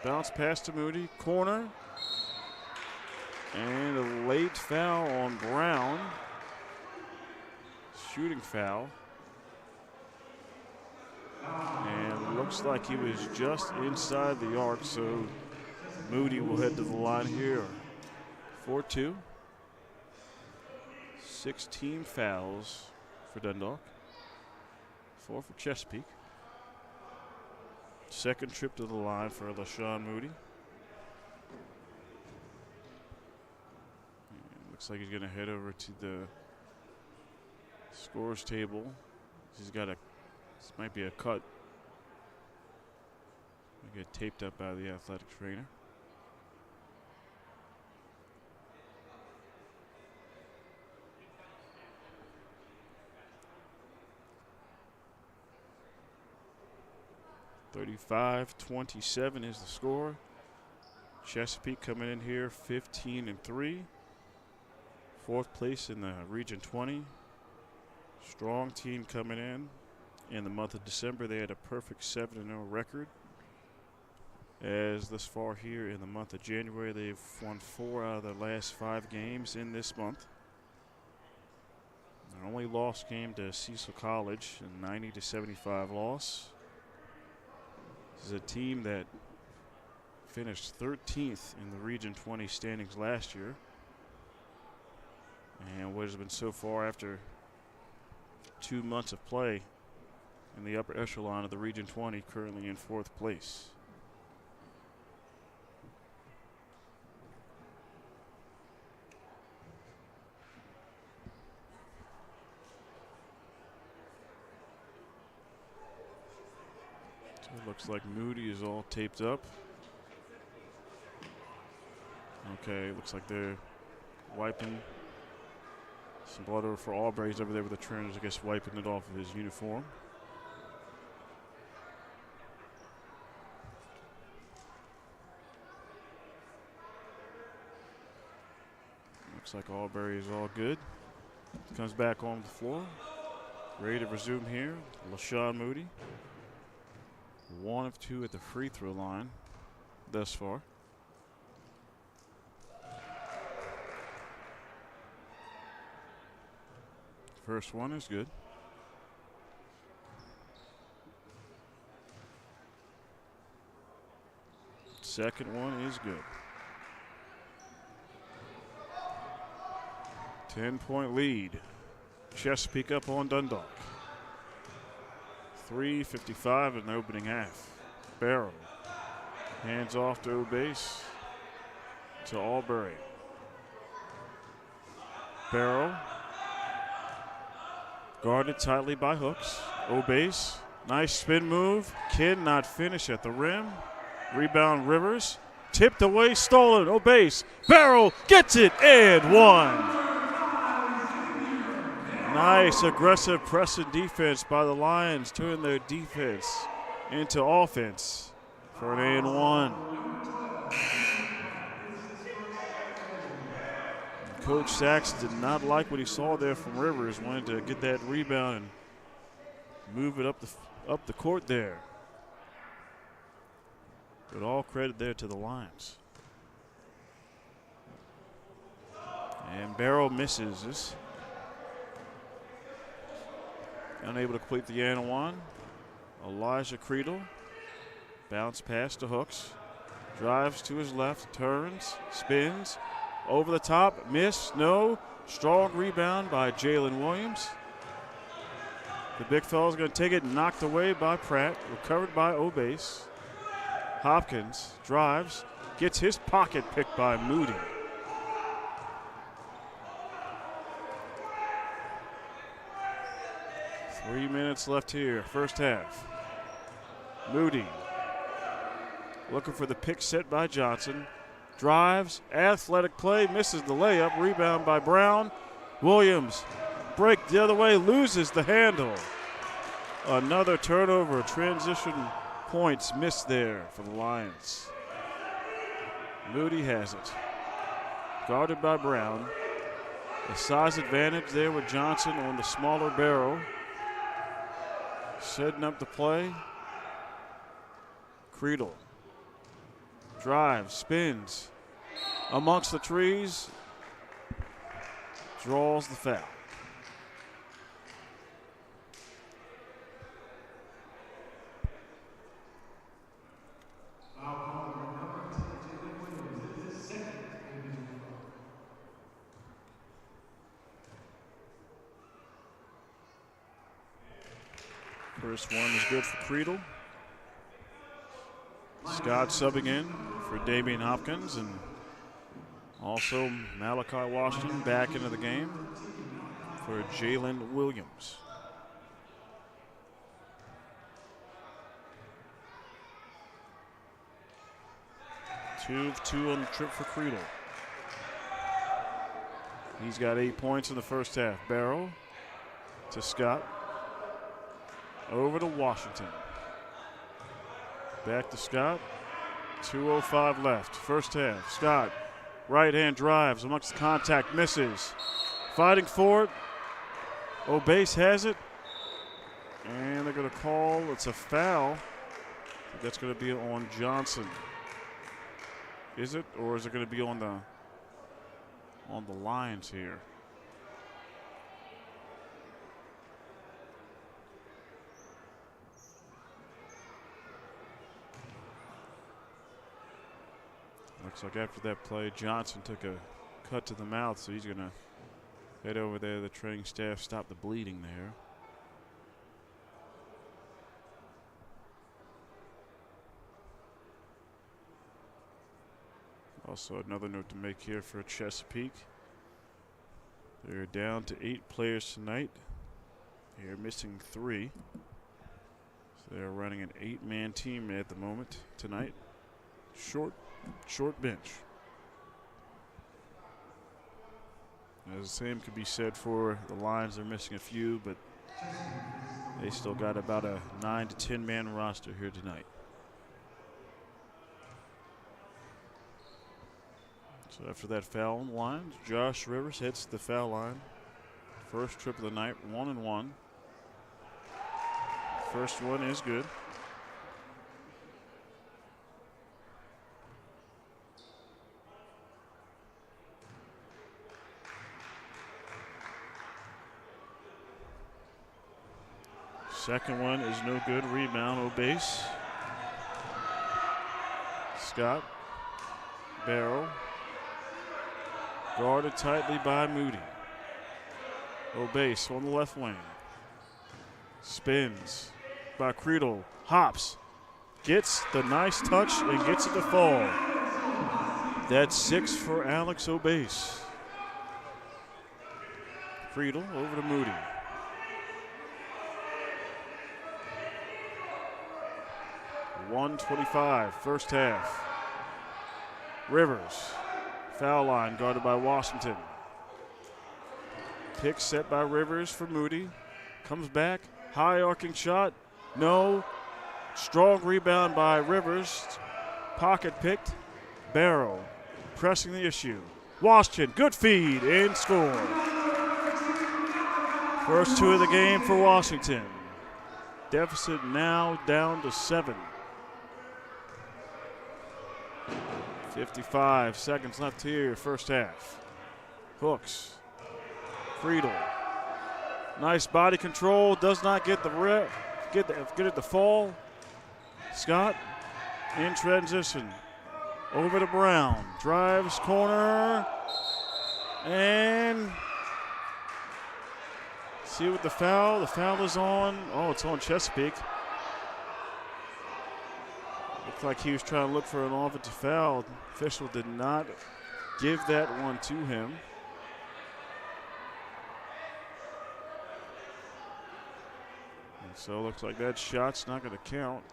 Bounce pass to Moody. Corner. And a late foul on Brown. Shooting foul. And looks like he was just inside the arc, so Moody will head to the line here. 4-2. 16 fouls for Dundalk. 4 for Chesapeake. Second trip to the line for LaShawn Moody. Looks like he's going to head over to the scores table. He's got this might be a cut. He'll get taped up by the athletic trainer. 35-27 is the score. Chesapeake coming in here 15-3. Fourth place in the Region 20. Strong team coming in. In the month of December, they had a perfect 7-0 record. As thus far here in the month of January, they've won 4 out of their last 5 games in this month. Their only lost game to Cecil College, a 90-75 loss. This is a team that finished 13th in the Region 20 standings last year. And what has been so far after 2 months of play in the upper echelon of the Region 20, currently in 4th place. So it looks like Moody is all taped up. Okay, looks like they're wiping some blood over for Albury's over there with the trainers, I guess, wiping it off of his uniform. Looks like Albury is all good. Comes back on the floor. Ready to resume here. LaShawn Moody. 1 of 2 at the free throw line thus far. First one is good. Second one is good. 10-point lead. Chesapeake up on Dundalk. 3:55 in the opening half. Barrow hands off to O'Base to Albury. Barrow guarded tightly by Hooks. O'Base, nice spin move. Cannot finish at the rim. Rebound Rivers. Tipped away, stolen. O'Base. Barrow gets it and one. Nice aggressive press and defense by the Lions, turning their defense into offense for an and one. Coach Sachs did not like what he saw there from Rivers. Wanted to get that rebound and move it up the court there. But all credit there to the Lions. And Barrow misses this. Unable to complete the and one. Elijah Creedle. Bounce pass to Hooks. Drives to his left, turns, spins. Over the top, miss, no. Strong rebound by Jalen Williams. The big fella's going to take it, knocked away by Pratt, recovered by O'Base. Hopkins drives, gets his pocket picked by Moody. Three minutes left here, first half. Moody looking for the pick set by Johnson. Drives, athletic play, misses the layup, rebound by Brown. Williams, break the other way, loses the handle. Another turnover, transition points missed there for the Lions. Moody has it. Guarded by Brown. A size advantage there with Johnson on the smaller Barrow. Setting up the play. Creedle. Drives, spins. Amongst the trees. Draws the foul. First one is good for Creedle. Scott subbing in for Damian Hopkins, and also Malachi Washington back into the game for Jalen Williams. Two of two on the trip for Creedle. He's got 8 points in the first half. Barrow to Scott. Over to Washington. Back to Scott. 2:05 left. First half. Scott, right hand drives amongst the contact, misses. Fighting for it. O'Base has it. And they're going to call, it's a foul. That's going to be on Johnson. Is it, or is it going to be on the Lions here? Looks like after that play, Johnson took a cut to the mouth, so he's going to head over there. The training staff stop the bleeding there. Also, another note to make here for Chesapeake. They're down to 8 players tonight. They're missing 3. So they're running an 8-man team at the moment tonight. Short bench. As the same could be said for the Lions. They're missing a few, but they still got about a 9 to 10-man roster here tonight. So after that foul on the line, Josh Rivers hits the foul line. First trip of the night, 1-1. First one is good. Second one is no good. Rebound, O'Base. Scott. Barrow. Guarded tightly by Moody. O'Base on the left wing. Spins by Creedle. Hops. Gets the nice touch and gets it to fall. That's 6 for Alex O'Base. Creedle over to Moody. .125 first half. Rivers. Foul line guarded by Washington. Pick set by Rivers for Moody. Comes back. High arcing shot. No. Strong rebound by Rivers. Pocket picked. Barrow pressing the issue. Washington. Good feed and score. First 2 of the game for Washington. Deficit now down to 7. 55 seconds left here, first half. Hooks. Friedel. Nice body control. Does not get get it to fall. Scott in transition. Over to Brown. Drives corner. And see what the foul. The foul is on. Oh, it's on Chesapeake. Looked like he was trying to look for an offensive foul. Official did not give that one to him. And so it looks like that shot's not going to count.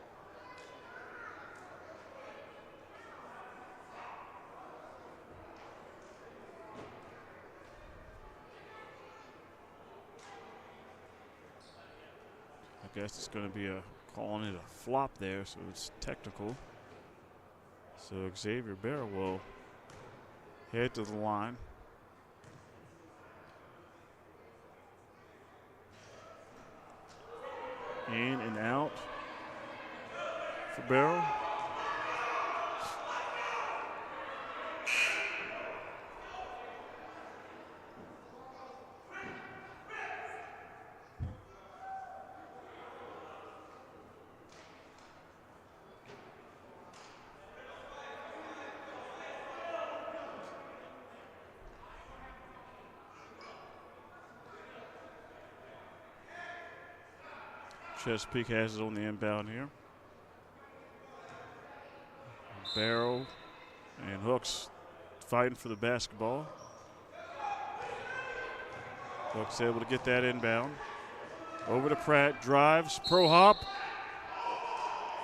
I guess it's going to be calling it a flop there, so it's technical. So Xavier Barrow will head to the line. In and out for Barrow. Chesapeake has it on the inbound here. Barrow and Hooks fighting for the basketball. Hooks able to get that inbound. Over to Pratt, drives, pro hop,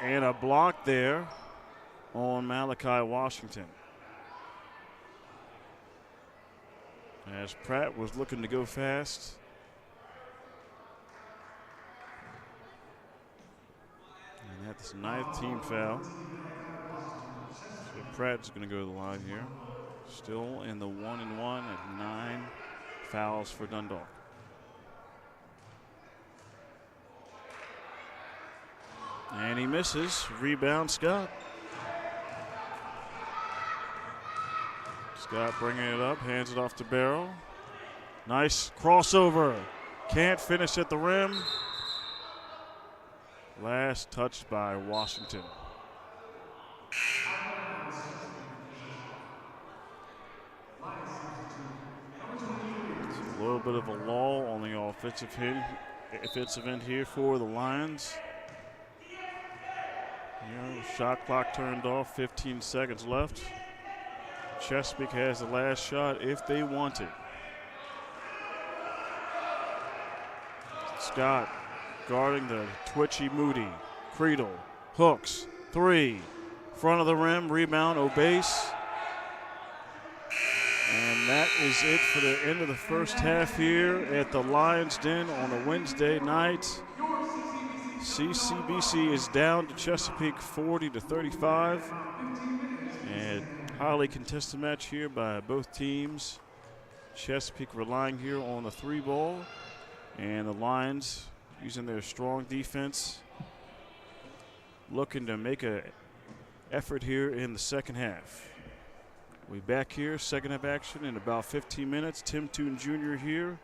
and a block there on Malachi Washington. As Pratt was looking to go fast. It's 9th team foul. So Pratt's going to go to the line here. Still in the 1-1 at 9 fouls for Dundalk. And he misses. Rebound, Scott. Scott bringing it up, hands it off to Barrow. Nice crossover. Can't finish at the rim. Last touched by Washington. It's a little bit of a lull on the offensive end here for the Lions. Shot clock turned off, 15 seconds left. Chesapeake has the last shot if they want it. Scott guarding the twitchy Moody. Creedle hooks, 3. Front of the rim, rebound, Obase. And that is it for the end of the first half here at the Lions Den on a Wednesday night. CCBC is down to Chesapeake 40-35. And highly contested match here by both teams. Chesapeake relying here on the 3 ball. And the Lions using their strong defense. Looking to make an effort here in the second half. We'll be back here, second half action in about 15 minutes. Tim Toon Jr. here.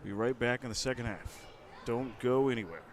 Be right back in the second half. Don't go anywhere.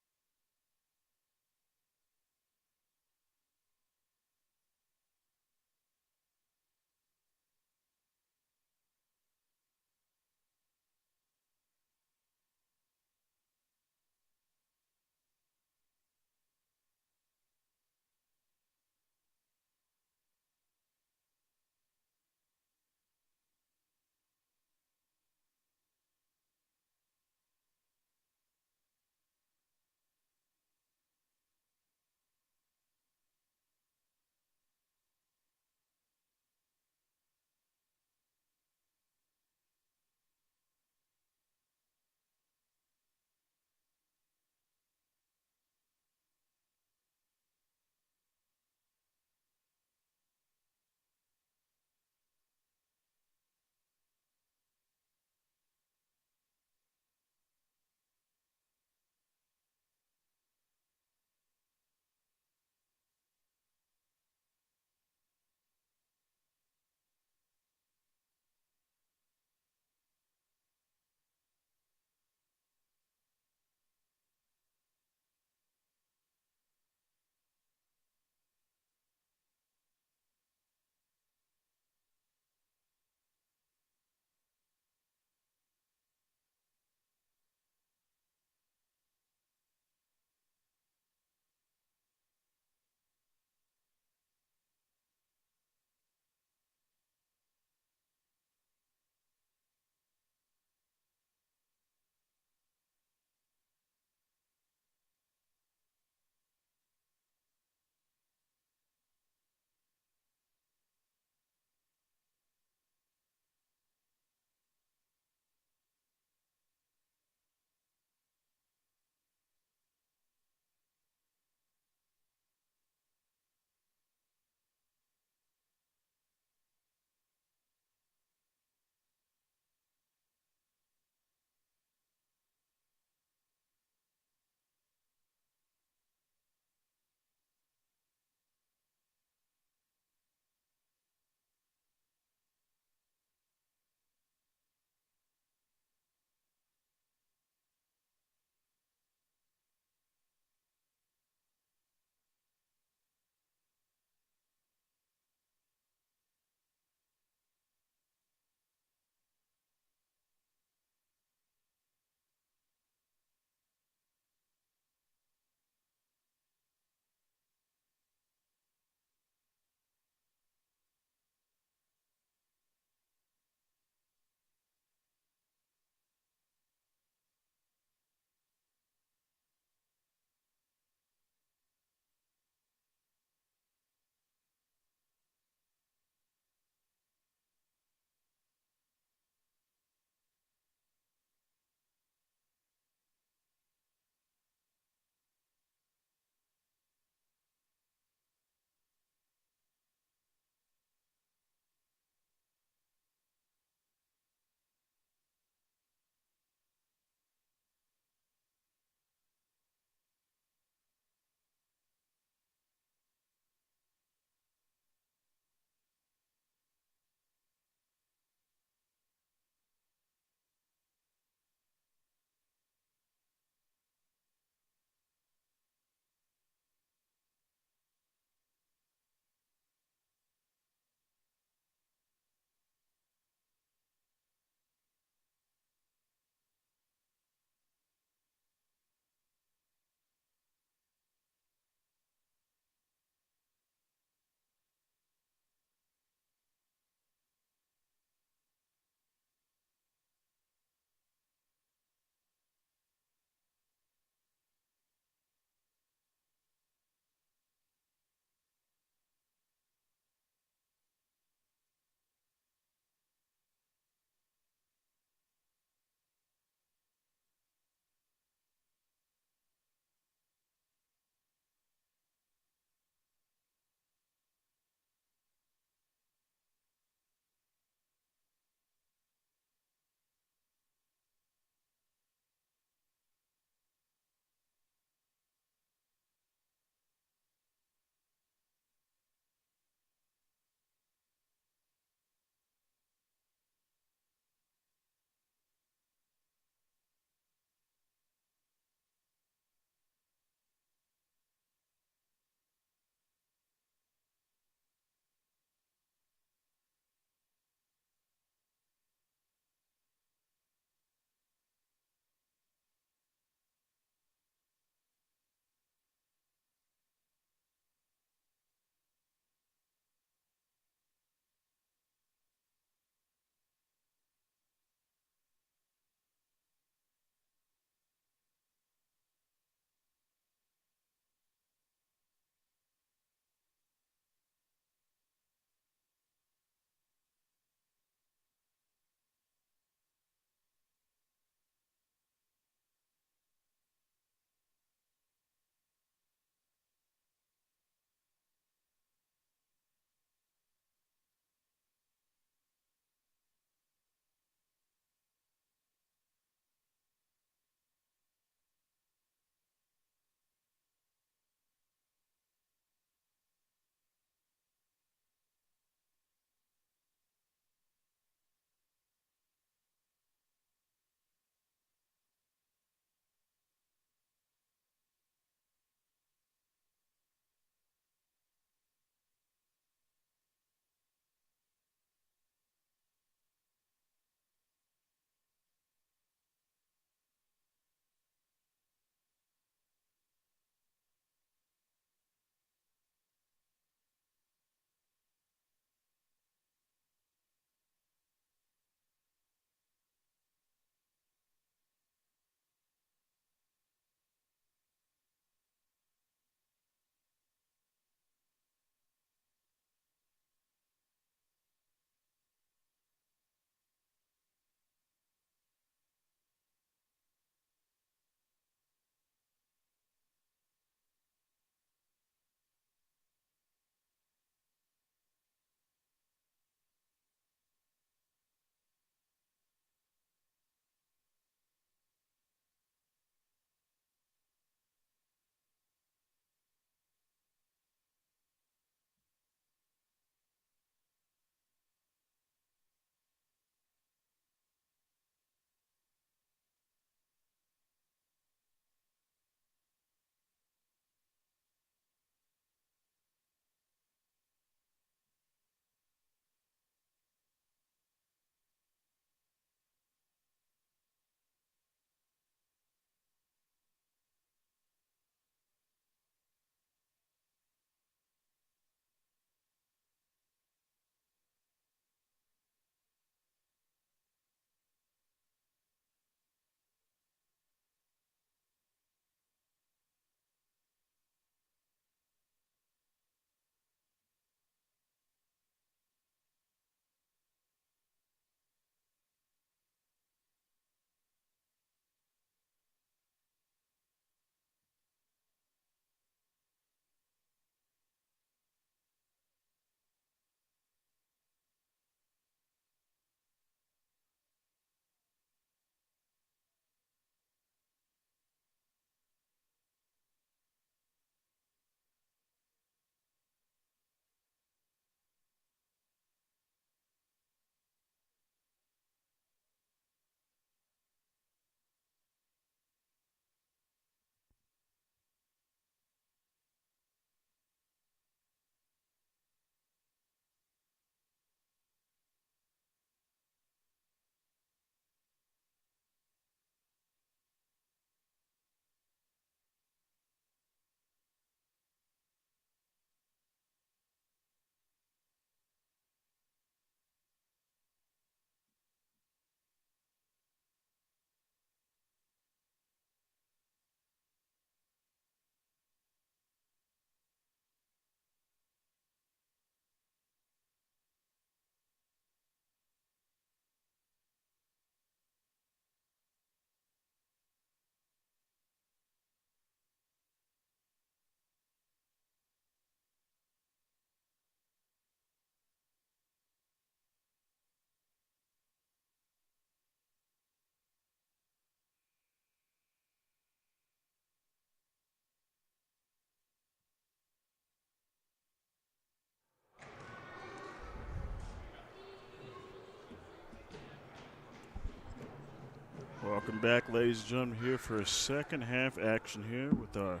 Welcome back, ladies and gentlemen, here for a second half action here with our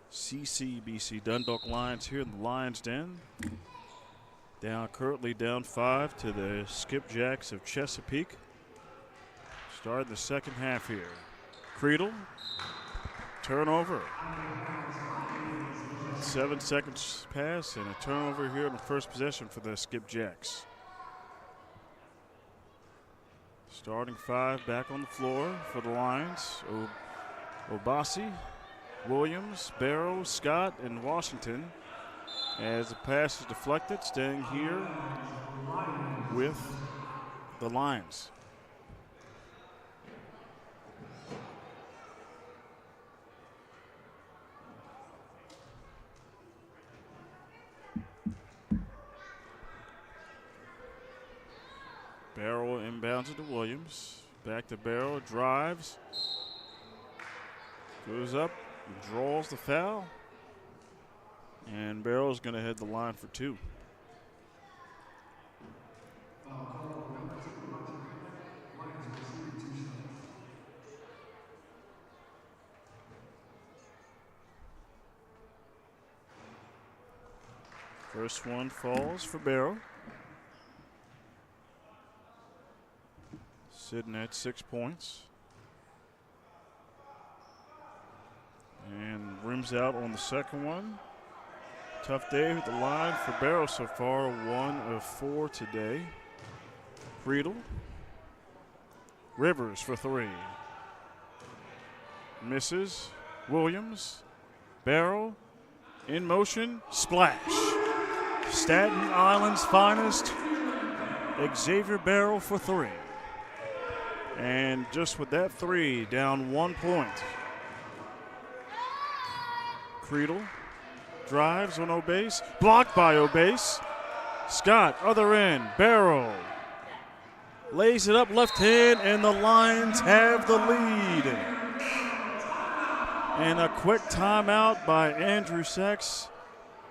CCBC Dundalk Lions here in the Lions Den. Currently down 5 to the Skipjacks of Chesapeake. Starting the second half here. Creedle, turnover. 7 seconds pass and a turnover here in the first possession for the Skipjacks. Starting 5 back on the floor for the Lions. Obasi, Williams, Barrow, Scott, and Washington. As the pass is deflected, staying here with the Lions. Barrow inbounds it to Williams. Back to Barrow, drives. Goes up, draws the foul. And Barrow's going to head the line for 2. First one falls for Barrow. Sitting at 6 points. And rims out on the second one. Tough day with the line for Barrow so far, 1 of 4 today. Creedle. Rivers for 3. Misses. Williams. Barrow. In motion. Splash. Staten Island's finest. Xavier Barrow for 3. And just with that 3, down 1 point. Creedle. Drives on Obase, blocked by Obase. Scott, other end, Barrow. Lays it up left hand, and the Lions have the lead. And a quick timeout by Andrew Sachs,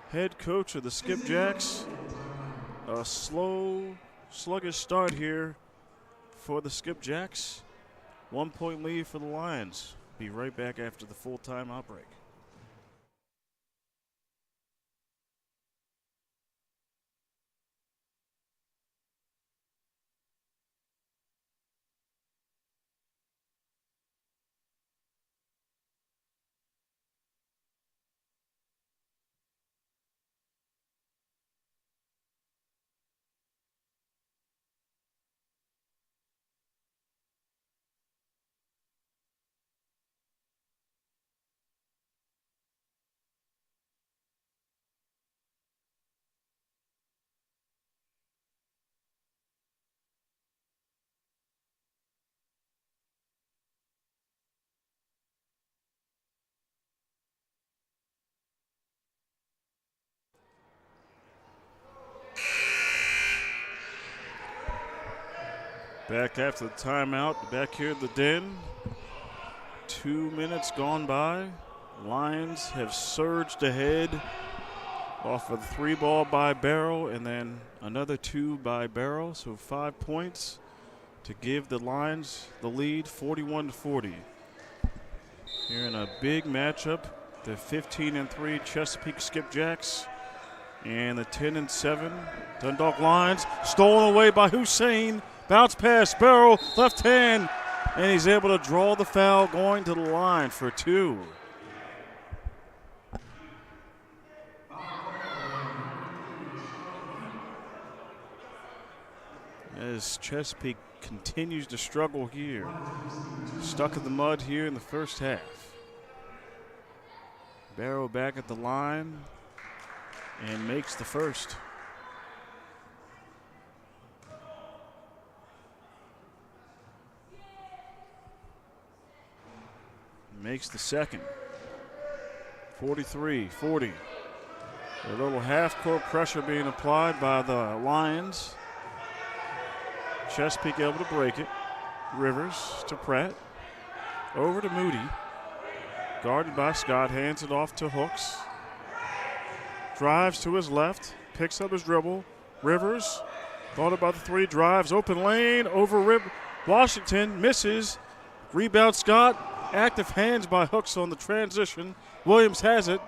head coach of the Skipjacks. A slow, sluggish start here for the Skipjacks. 1 point lead for the Lions. Be right back after the full timeout break. Back after the timeout, back here at the Den. 2 minutes gone by. Lions have surged ahead off of the 3 ball by Barrow and then another 2 by Barrow. So 5 points to give the Lions the lead, 41-40. Here in a big matchup, the 15-3 Chesapeake Skipjacks and the 10-7 Dundalk Lions. Stolen away by Hussein. Bounce pass, Barrow, left hand, and he's able to draw the foul going to the line for 2. As Chesapeake continues to struggle here. Stuck in the mud here in the first half. Barrow back at the line and makes the first. Makes the second. 43-40. A little half-court pressure being applied by the Lions. Chesapeake able to break it. Rivers to Pratt. Over to Moody. Guarded by Scott. Hands it off to Hooks. Drives to his left. Picks up his dribble. Rivers. Thought about the 3. Drives. Open lane. Over Washington. Misses. Rebound Scott. Active hands by Hooks on the transition. Williams has it.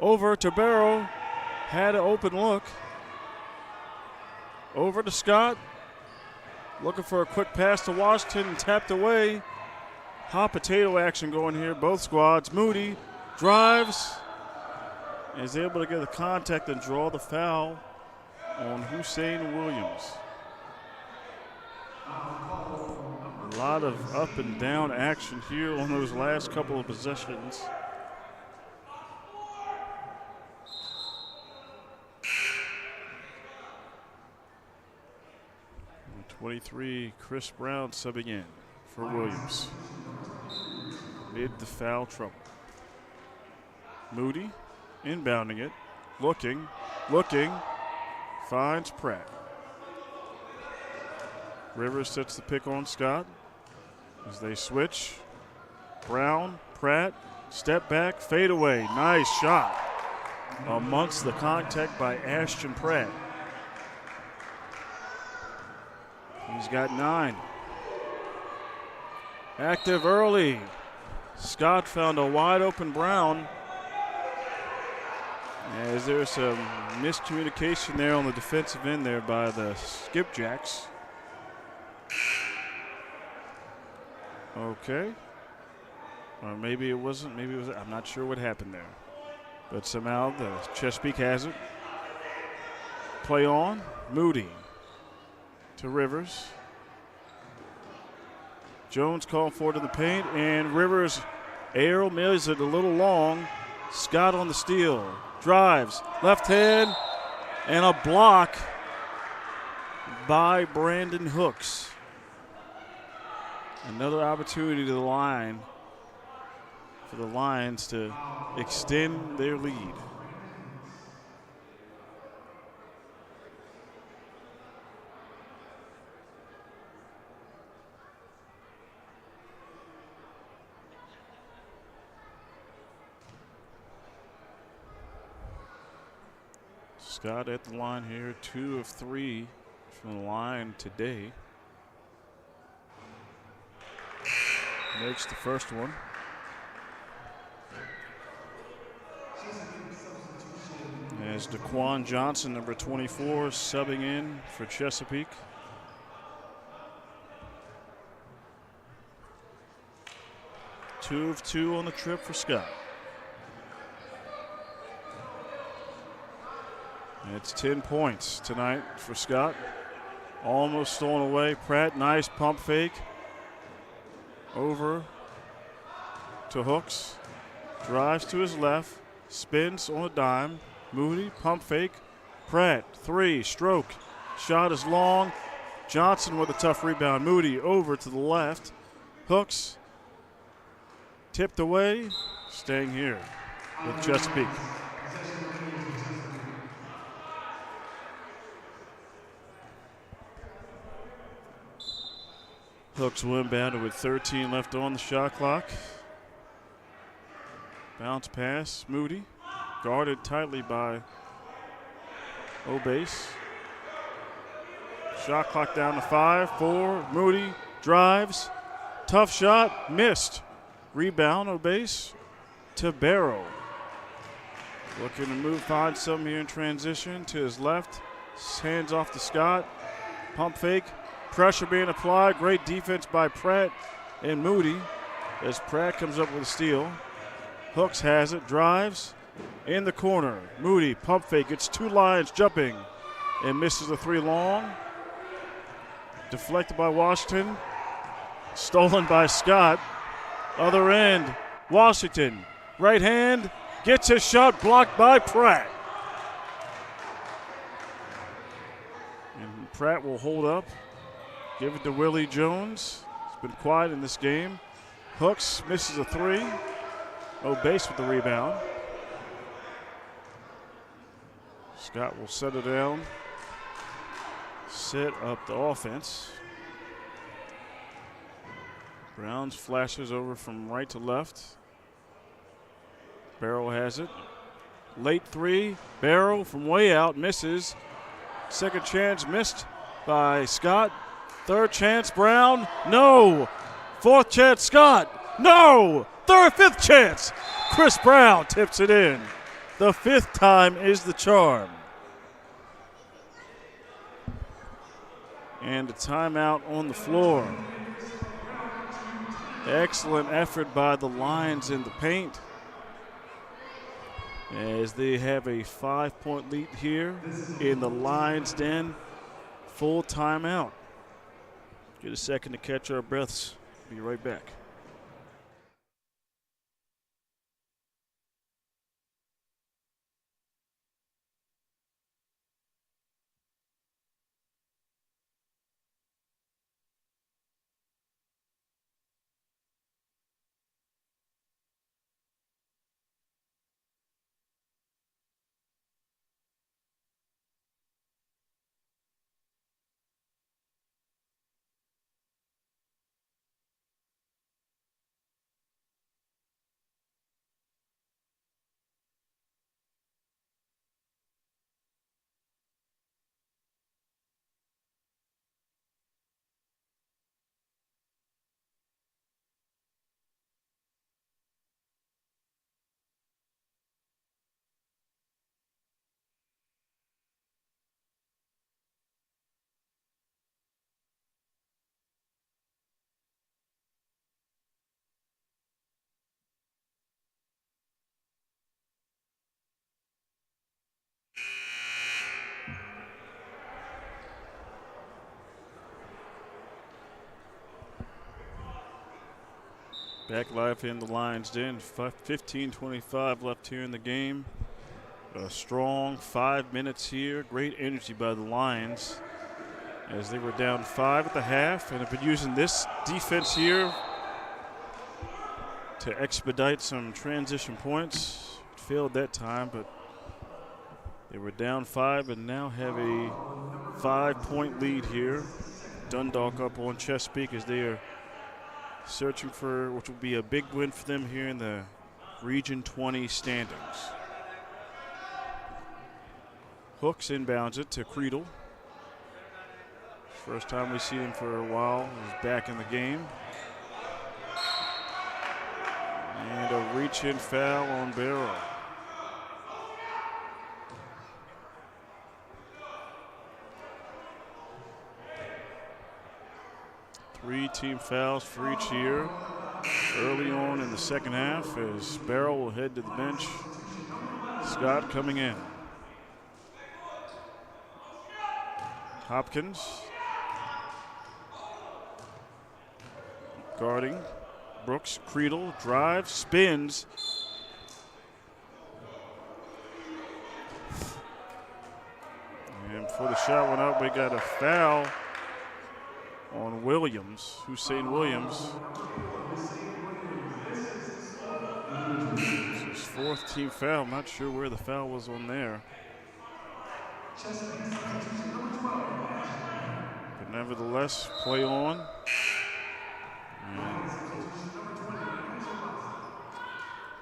Over to Barrow. Had an open look. Over to Scott. Looking for a quick pass to Washington. Tapped away. Hot potato action going here. Both squads. Moody drives. Is able to get the contact and draw the foul on Hussein Williams. A lot of up and down action here on those last couple of possessions. And 23, Chris Brown subbing in for Williams. Mid the foul trouble. Moody inbounding it, looking, finds Pratt. Rivers sets the pick on Scott as they switch. Brown, Pratt, step back, fade away. Nice shot amongst the contact by Ashton Pratt. He's got 9. Active early. Scott found a wide open Brown. As there's some miscommunication there on the defensive end there by the Skipjacks. Okay. Or maybe it wasn't. Maybe it was. I'm not sure what happened there. But somehow the Chesapeake has it. Play on. Moody to Rivers. Jones called for it in the paint. And Rivers aerial mills it a little long. Scott on the steal. Drives. Left hand. And a block by Brandon Hooks. Another opportunity to the line for the Lions to extend their lead. Scott at the line here, 2 of 3 from the line today. Makes the first one. As DeQuan Johnson, number 24, subbing in for Chesapeake. Two of 2 on the trip for Scott. It's 10 points tonight for Scott. Almost stolen away. Pratt, nice pump fake. Over to Hooks. Drives to his left. Spins on a dime. Moody, pump fake. Pratt, 3, stroke. Shot is long. Johnson with a tough rebound. Moody over to the left. Hooks tipped away. Staying here with Chesapeake. Hooks will inbound with 13 left on the shot clock. Bounce pass, Moody. Guarded tightly by Obase. Shot clock down to 5, 4. Moody drives. Tough shot, missed. Rebound, Obase to Barrow. Looking to move, find some here in transition to his left. Hands off to Scott. Pump fake. Pressure being applied. Great defense by Pratt and Moody as Pratt comes up with a steal. Hooks has it, drives in the corner. Moody, pump fake, gets 2 lines jumping and misses a 3 long. Deflected by Washington. Stolen by Scott. Other end, Washington. Right hand, gets his shot blocked by Pratt. And Pratt will hold up. Give it to Willie Jones. He's been quiet in this game. Hooks misses a 3. Obase with the rebound. Scott will set it down. Set up the offense. Browns flashes over from right to left. Barrow has it. Late 3. Barrow from way out misses. Second chance missed by Scott. Third chance, Brown. No. Fourth chance, Scott. No! Third, fifth chance. Chris Brown tips it in. The fifth time is the charm. And a timeout on the floor. Excellent effort by the Lions in the paint, as they have a 5-point lead here in the Lions' den. Full timeout. Get a second to catch our breaths. Be right back. Back live in the Lions' den. 15:25 left here in the game. A strong 5 minutes here. Great energy by the Lions, as they were down 5 at the half and have been using this defense here to expedite some transition points. It failed that time, but they were down 5 and now have a 5-point lead here. Dundalk up on Chesapeake as they are searching for which will be a big win for them here in the Region 20 standings. Hooks inbounds it to Creedle. First time we see him for a while. He's back in the game. And a reach-in foul on Barrow. Three team fouls for each here early on in the second half, as Barrow will head to the bench. Scott coming in. Hopkins guarding Brooks. Creedle drives, spins. And before the shot went up, we got a foul on Williams, Hussein Williams. It's his fourth team foul. I'm not sure where the foul was on there. But nevertheless, play on. And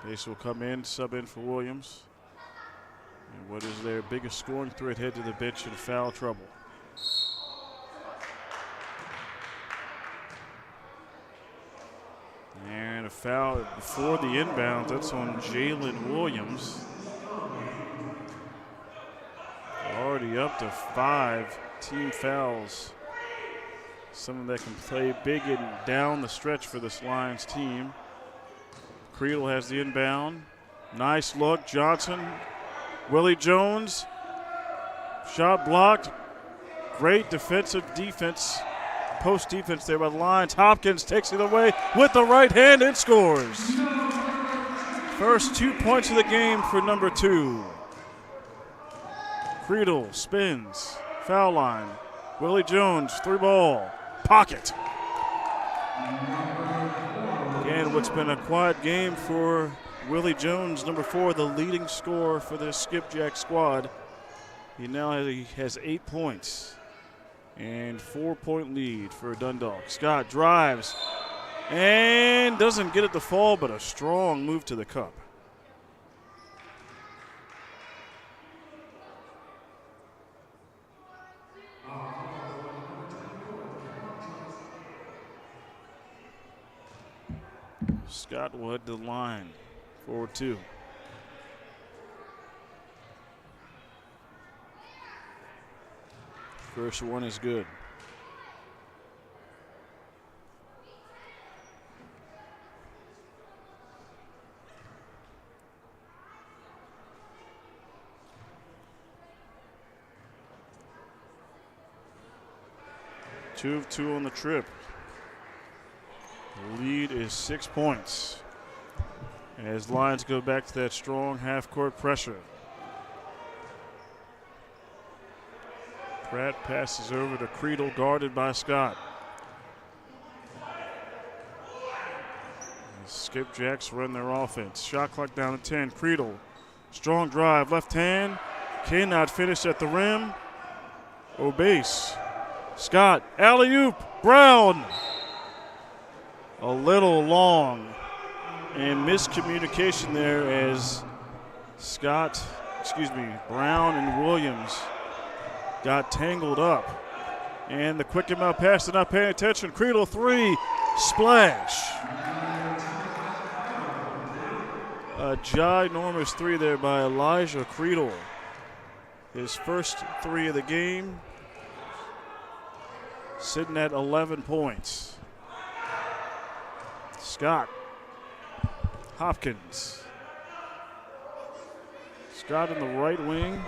Pace will come in, sub in for Williams. And what is their biggest scoring threat head to the bench in foul trouble. And a foul before the inbound. That's on Jalen Williams. Already up to 5 team fouls. Someone that can play big and down the stretch for this Lions team. Creedle has the inbound. Nice look. Johnson. Willie Jones. Shot blocked. Great defense. Post defense there by the Lions. Hopkins takes it away with the right hand and scores. First 2 points of the game for number 2. Creedle spins. Foul line. Willie Jones, 3-ball. Pocket. Again, what's been a quiet game for Willie Jones, number 4, the leading scorer for the Skipjack squad. He now has 8 points. And 4-point lead for Dundalk. Scott drives and doesn't get it to fall, but a strong move to the cup. Scott will head to the line. 4-2. First one is good. Two of two on the trip. The lead is 6 points. As Lions go back to that strong half-court pressure. Pratt passes over to Creedle, guarded by Scott. The Skipjacks run their offense. Shot clock down to 10. Creedle, strong drive, left hand. Cannot finish at the rim. Obase. Scott, alley-oop, Brown. A little long. And miscommunication there as Brown and Williams got tangled up. And the quick amount pass, they're not paying attention. Creedle three, splash. A ginormous three there by Elijah Creedle. His first three of the game, sitting at 11 points. Scott. Hopkins. Scott in the right wing.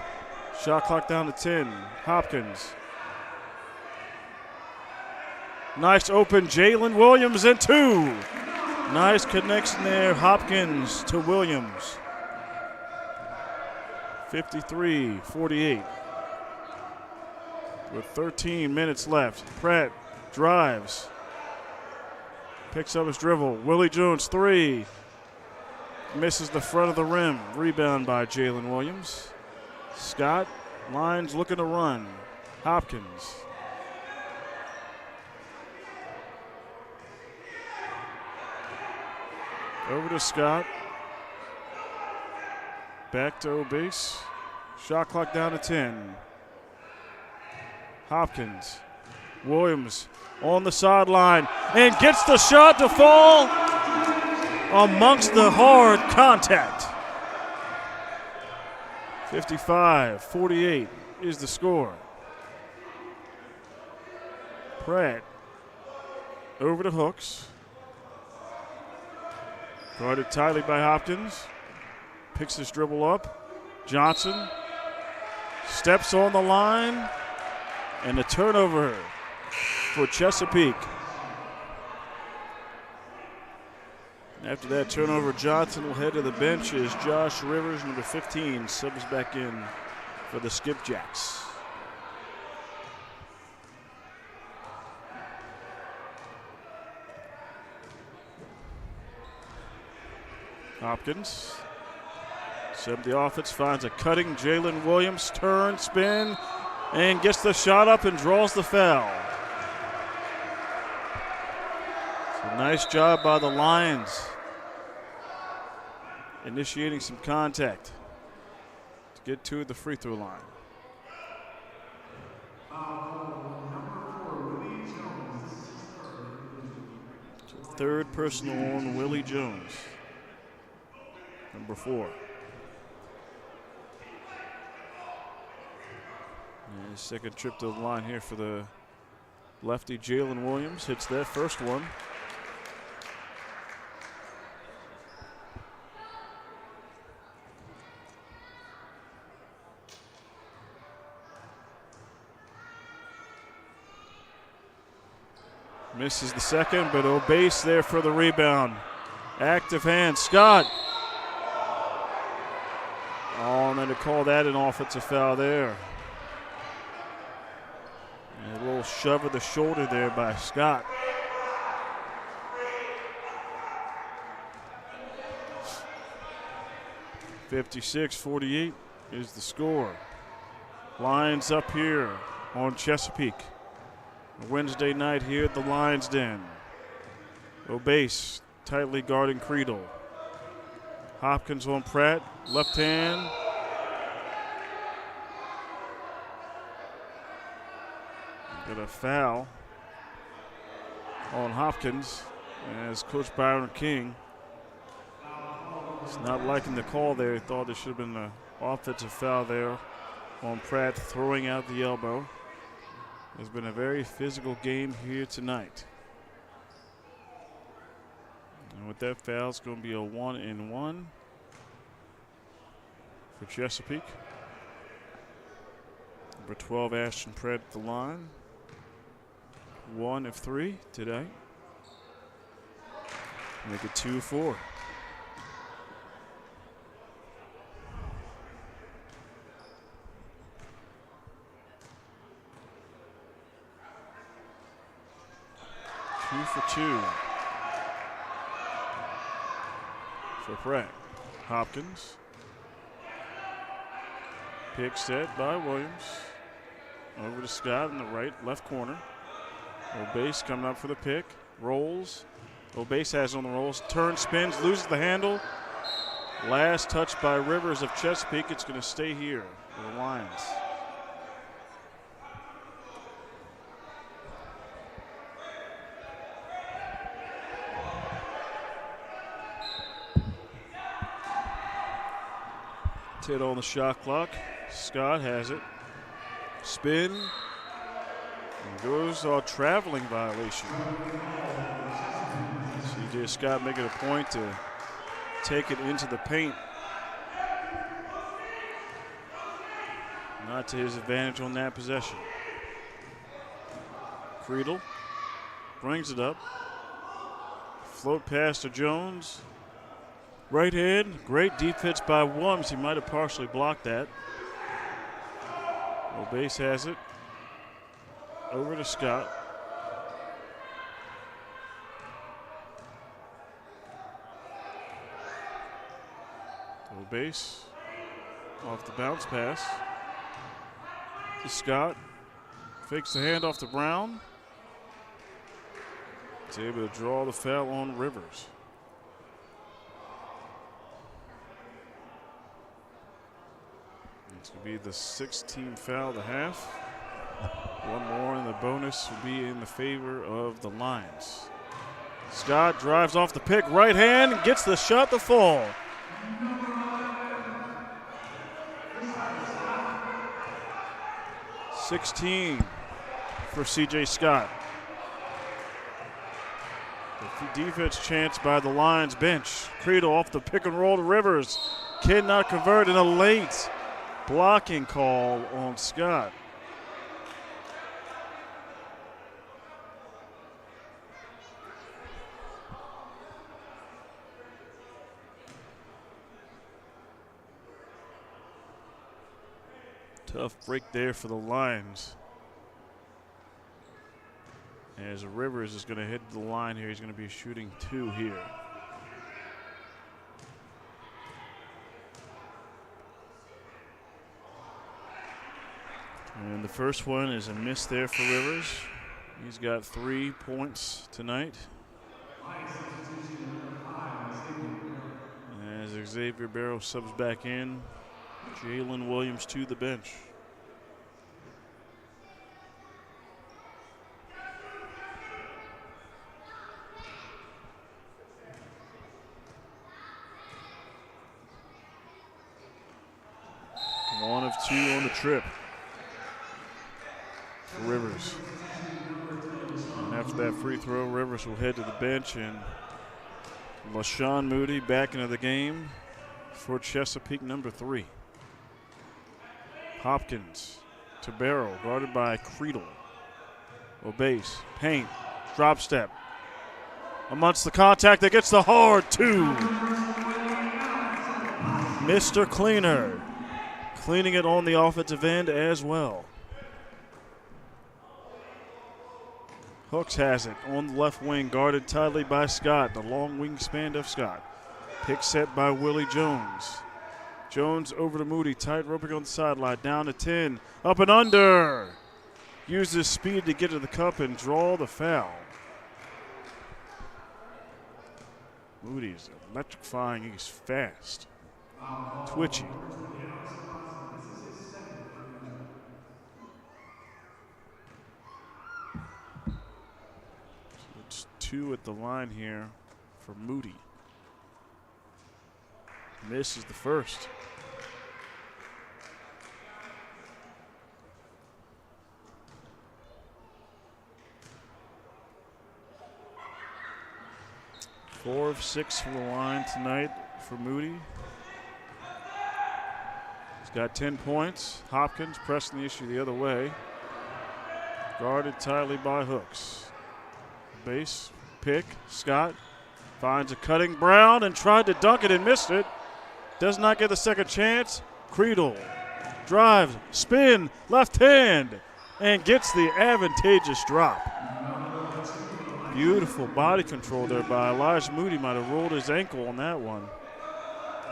Shot clock down to 10. Hopkins. Nice open. Jalen Williams and two. Nice connection there. Hopkins to Williams. 53-48. With 13 minutes left. Pratt drives. Picks up his dribble. Willie Jones three. Misses the front of the rim. Rebound by Jalen Williams. Scott, Lions looking to run. Hopkins. Over to Scott. Back to Obase. Shot clock down to 10. Hopkins. Williams on the sideline and gets the shot to fall amongst the hard contact. 55-48 is the score. Pratt over to Hooks. Guarded tightly by Hopkins. Picks his dribble up. Johnson steps on the line. And a turnover for Chesapeake. After that turnover, Johnson will head to the bench as Josh Rivers, number 15, subs back in for the Skipjacks. Hopkins. Sub the offense, finds a cutting Jalen Williams, turn, spin, and gets the shot up and draws the foul. So nice job by the Lions. Initiating some contact to get to the free throw line. So third personal on Willie Jones, number 4. And his second trip to the line here for the lefty Jalen Williams. Hits that first one. Misses the second, but Obase there for the rebound. Active hand, Scott. Oh, and then to call that an offensive foul there. And a little shove of the shoulder there by Scott. $56-48 is the score. Lions up here on Chesapeake. Wednesday night here at the Lions Den. Obase tightly guarding Creedle. Hopkins on Pratt, left hand. Got a foul on Hopkins as Coach Byron King He's not liking the call there. He thought there should have been an offensive foul there on Pratt throwing out the elbow. It's been a very physical game here tonight. And with that foul, it's going to be a 1-and-1 for Chesapeake. Number 12, Ashton Pratt at the line. 1 of 3 today. Make it 2-4. Two for 2 for Pratt. Hopkins. Pick set by Williams. Over to Scott in the left corner. O'Base coming up for the pick. Rolls. O'Base has it on the rolls. Turns, spins, loses the handle. Last touch by Rivers of Chesapeake. It's going to stay here for the Lions. Tit on the shot clock. Scott has it. Spin. And goes traveling violation. C.J. Scott making a point to take it into the paint. Not to his advantage on that possession. Creedle brings it up. Float pass to Jones. Right hand, great defense by Williams. He might have partially blocked that. O'Base has it. Over to Scott. O'Base off the bounce pass to Scott. Fakes the handoff to Brown. He's able to draw the foul on Rivers. It's going to be the 16th foul of the half. One more, and the bonus will be in the favor of the Lions. Scott drives off the pick, right hand, gets the shot to fall. (16) for C.J. Scott. The defense chance by the Lions bench. Creedle off the pick and roll to Rivers. Cannot convert in a late blocking call on Scott. Tough break there for the Lions. As Rivers is going to hit the line here, he's going to be shooting 2 here. And the first one is a miss there for Rivers. He's got 3 points tonight. As Xavier Barrow subs back in, Jalen Williams to the bench. One of 2 on the trip for Rivers. And after that free throw, Rivers will head to the bench, and LaShawn Moody back into the game for Chesapeake, number 3. Hopkins to Barrow, guarded by Creedle. O'Base, paint, drop step. Amongst the contact that gets the hard 2. Mr. Cleaner cleaning it on the offensive end as well. Hooks has it on the left wing, guarded tightly by Scott, the long wingspan of Scott. Pick set by Willie Jones. Jones over to Moody, tight roping on the sideline, down to 10, up and under. Uses speed to get to the cup and draw the foul. Moody's electrifying, he's fast, twitchy. So it's 2 at the line here for Moody. Misses the first. Four of 6 from the line tonight for Moody. He's got 10 points. Hopkins pressing the issue the other way. Guarded tightly by Hooks. Base, pick, Scott finds a cutting Brown and tried to dunk it and missed it. Does not get the second chance. Creedle drives, spin, left hand, and gets the advantageous drop. Beautiful body control there by Elijah Moody. Might have rolled his ankle on that one.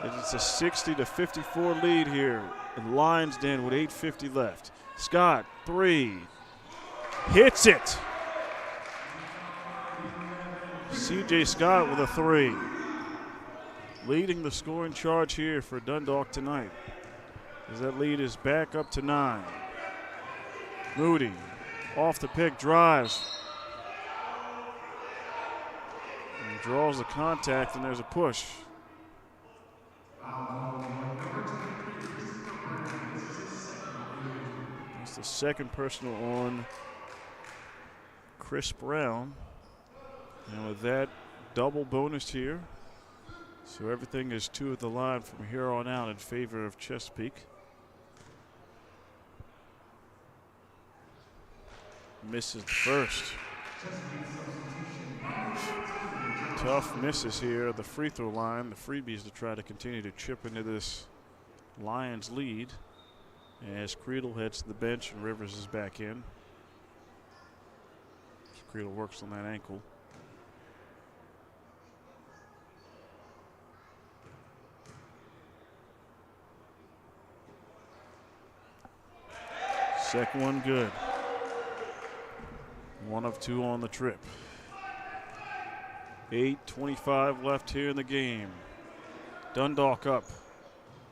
It's a 60-54 lead here in Lions Den with 8:50 left. Scott, 3. Hits it. C.J. Scott with a 3. Leading the scoring charge here for Dundalk tonight, as that lead is back up to 9. Moody off the pick, drives. And draws the contact, and there's a push. It's the second personal on Chris Brown. And with that, double bonus here. So everything is 2 at the line from here on out in favor of Chesapeake. Misses the first. Tough misses here at the free throw line. The freebies to try to continue to chip into this Lions lead as Creedle heads to the bench and Rivers is back in. Creedle works on that ankle. Second one good. 1 of 2 on the trip. 8:25 left here in the game. Dundalk up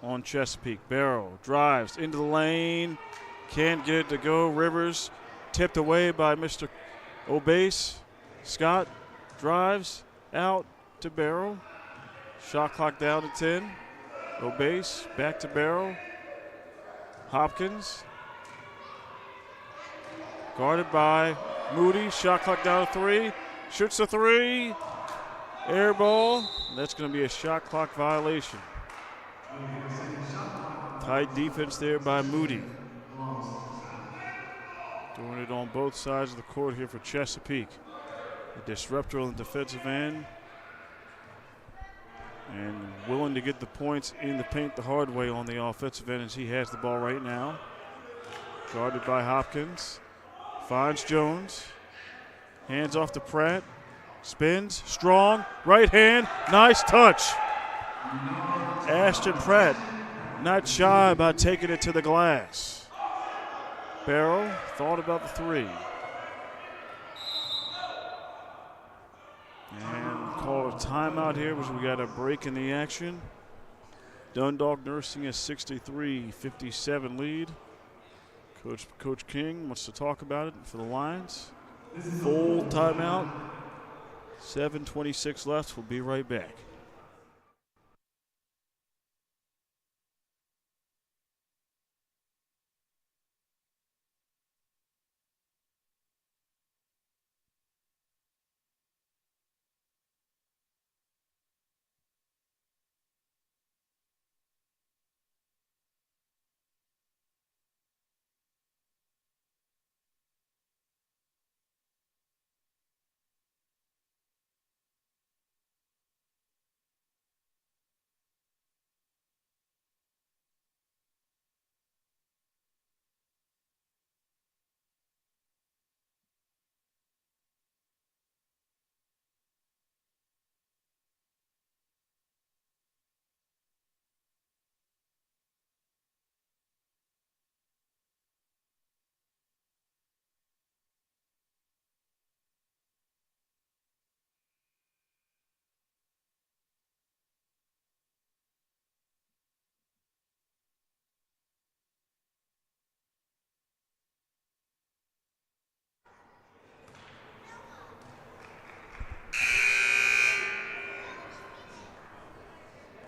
on Chesapeake. Barrow drives into the lane. Can't get it to go. Rivers tipped away by Mr. Obase. Scott drives out to Barrow. Shot clock down to 10. Obase back to Barrow. Hopkins. Guarded by Moody. Shot clock down to 3. Shoots a 3. Air ball. That's going to be a shot clock violation. Tight defense there by Moody. Doing it on both sides of the court here for Chesapeake. A disruptor on the defensive end. And willing to get the points in the paint the hard way on the offensive end as he has the ball right now. Guarded by Hopkins. Finds Jones. Hands off to Pratt. Spins. Strong. Right hand. Nice touch. Ashton Pratt not shy about taking it to the glass. Barrow thought about the 3. And call a timeout here because we got a break in the action. Dundalk nursing a 63-57 lead. Coach King wants to talk about it for the Lions. Full timeout. 7:26 left. We'll be right back.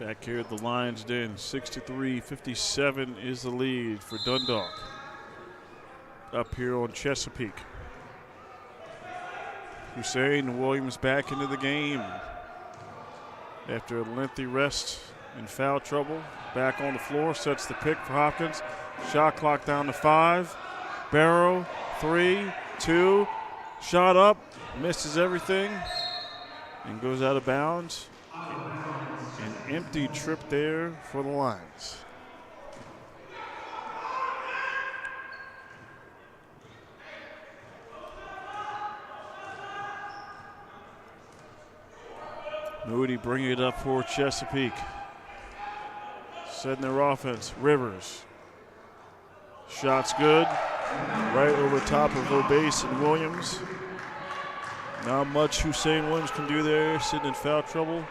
Back here at the Lions Den, 63-57 is the lead for Dundalk. Up here on Chesapeake. Hussein Williams back into the game after a lengthy rest in foul trouble. Back on the floor, sets the pick for Hopkins. Shot clock down to 5. Barrow, 3, 2, shot up, misses everything, and goes out of bounds. An empty trip there for the Lions. Moody bringing it up for Chesapeake. Setting their offense. Rivers. Shot's good. Right over top of Obase and Williams. Not much Hussein Williams can do there. Sitting in foul trouble.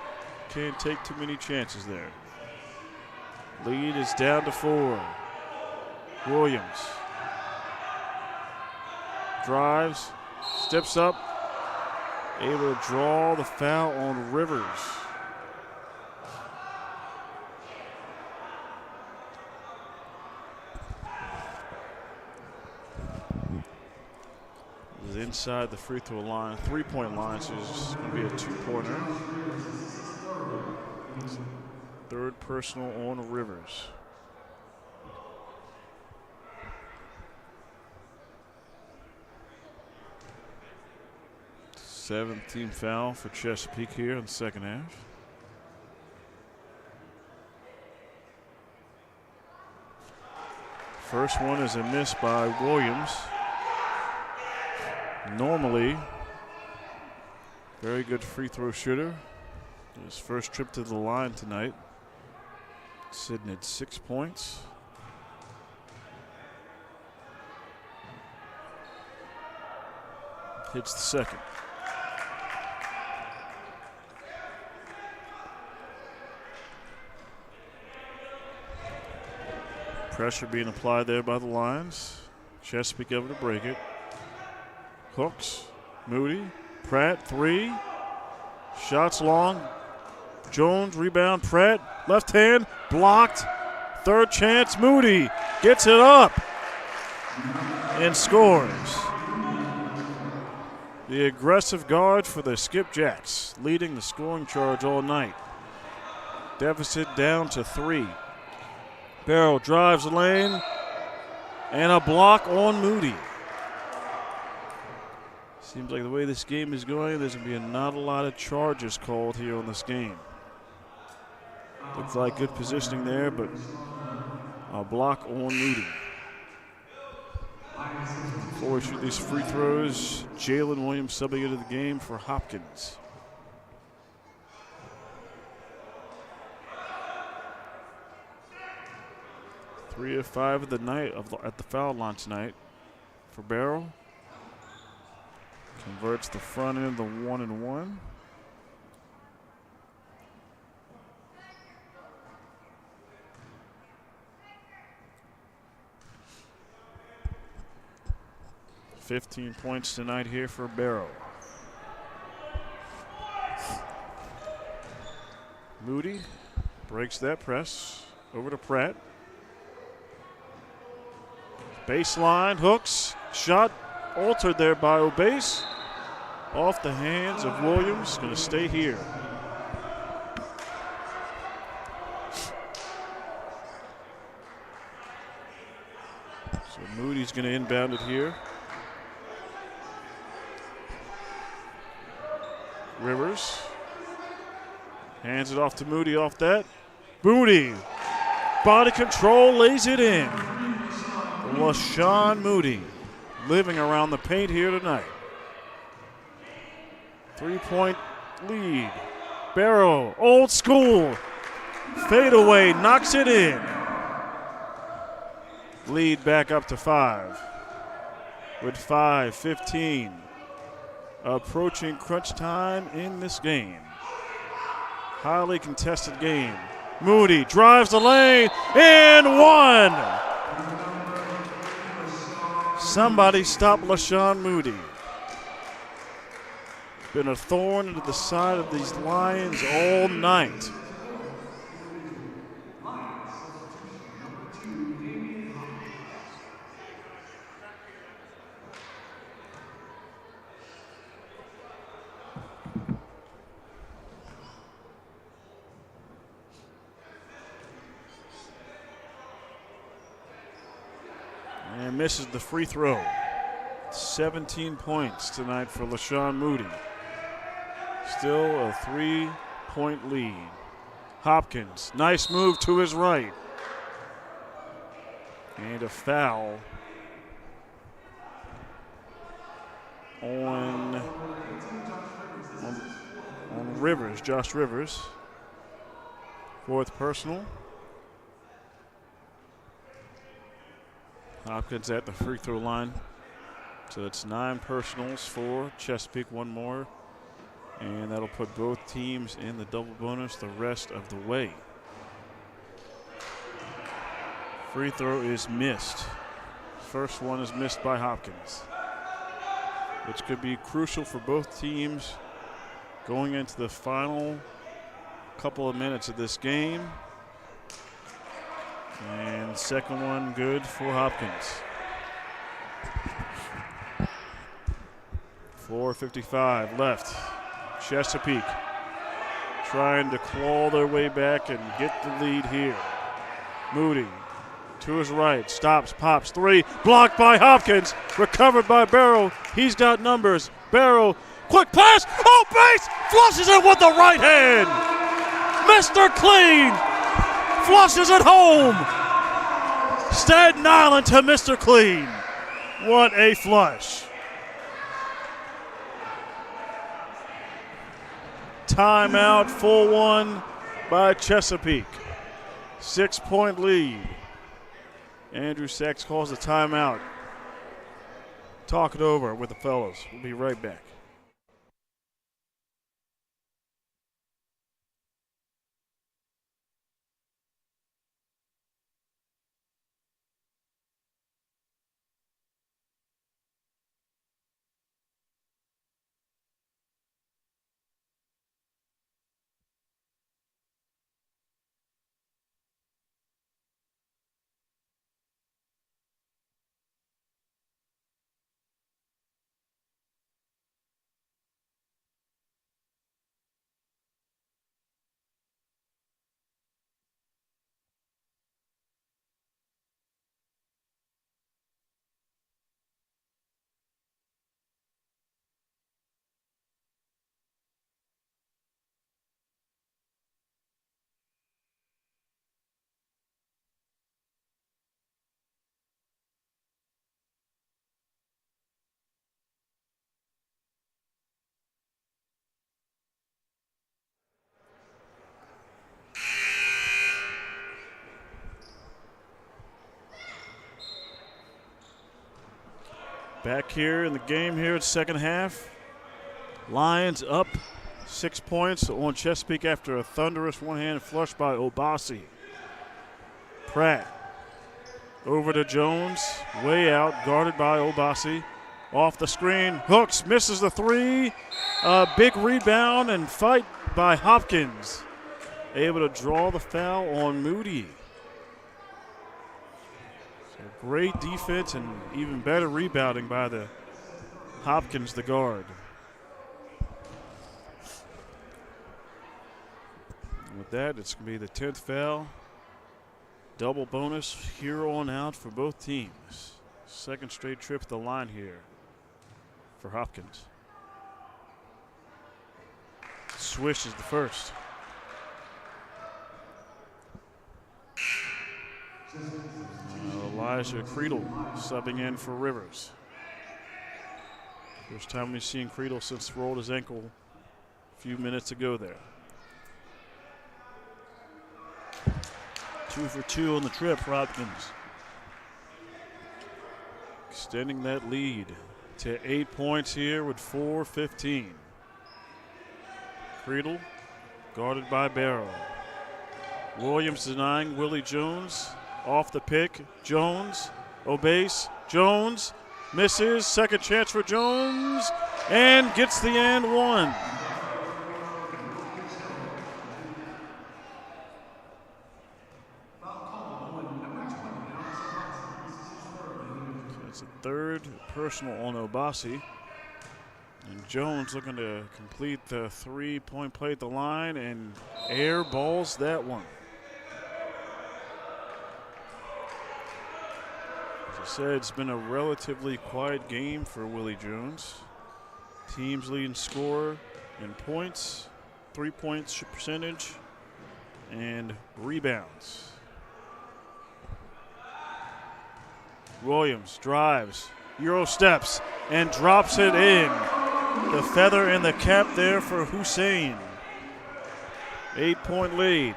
Can't take too many chances there. Lead is down to 4. Williams. Drives. Steps up. Able to draw the foul on Rivers. Is inside the free throw line, 3-point line, so it's going to be a 2-pointer. Third personal on Rivers. Seventh team foul for Chesapeake here in the second half. First one is a miss by Williams. Normally, very good free throw shooter. His first trip to the line tonight. Sitting at 6 points. Hits the second. Pressure being applied there by the Lions. Chesapeake able to break it. Hooks, Moody, Pratt, 3. Shots long. Jones, rebound, Pratt, left hand, blocked. Third chance, Moody gets it up and scores. The aggressive guard for the Skipjacks, leading the scoring charge all night. Deficit down to 3. Barrow drives the lane, and a block on Moody. Seems like the way this game is going, there's going to be not a lot of charges called here on this game. Looks like good positioning there, but a block on Moody. Before we shoot these free throws, Jalen Williams subbing into the game for Hopkins. Three of 5 of the night at the foul line tonight for Barrow. Converts the front end of the 1-and-1. $15 points tonight here for Barrow. Moody breaks that press over to Pratt. Baseline, hooks, shot altered there by Obase. Off the hands of Williams, going to stay here. So Moody's going to inbound it here. Rivers hands it off to Moody off that. Moody, body control, lays it in. LaShawn Moody living around the paint here tonight. 3-point lead. Barrow, old school. Fadeaway, knocks it in. Lead back up to 5. With 5:15. Approaching crunch time in this game. Highly contested game. Moody drives the lane and 1. Somebody stop LaShawn Moody. Been a thorn into the side of these Lions all night. And misses the free throw. 17 points tonight for LaShawn Moody. Still a 3-point lead. Hopkins, nice move to his right. And a foul on Rivers, Josh Rivers. Fourth personal. Hopkins at the free throw line. So it's 9 personals for Chesapeake, 1 more. And that'll put both teams in the double bonus the rest of the way. Free throw is missed. First one is missed by Hopkins, which could be crucial for both teams going into the final couple of minutes of this game. And second one good for Hopkins. 4:55 left. Chesapeake trying to claw their way back and get the lead here. Moody to his right, stops, pops, 3, blocked by Hopkins, recovered by Barrow. He's got numbers. Barrow, quick pass, oh base, flushes it with the right hand. Mr. Clean flushes it home. Staten Island to Mr. Clean. What a flush. Timeout, full one by Chesapeake. 6-point lead. Andrew Sachs calls a timeout. Talk it over with the fellows. We'll be right back. Back here in the game here, it's second half. Lions up 6 points on Chesapeake after a thunderous one-hand flush by Obasi. Pratt over to Jones, way out, guarded by Obasi. Off the screen, hooks, misses the 3. Big rebound and fight by Hopkins. Able to draw the foul on Moody. Great defense and even better rebounding by the Hopkins, the guard. And with that, it's going to be the 10th foul. Double bonus here on out for both teams. Second straight trip to the line here for Hopkins. Swish is the first. Elijah Creedle subbing in for Rivers. First time we've seen Creedle since rolled his ankle a few minutes ago there. 2 for 2 on the trip for Hopkins. Extending that lead to 8 points here with 4:15. Creedle guarded by Barrow. Williams denying Willie Jones. Off the pick, Jones, obeys, Jones, misses, second chance for Jones, and gets the and one. So it's a third personal on Obasi. And Jones looking to complete the 3-point play at the line and air balls that one. As I said, it's been a relatively quiet game for Willie Jones. Team's leading scorer in points, 3-point percentage, and rebounds. Williams drives, Euro steps, and drops it in. The feather in the cap there for Hussein. 8-point lead,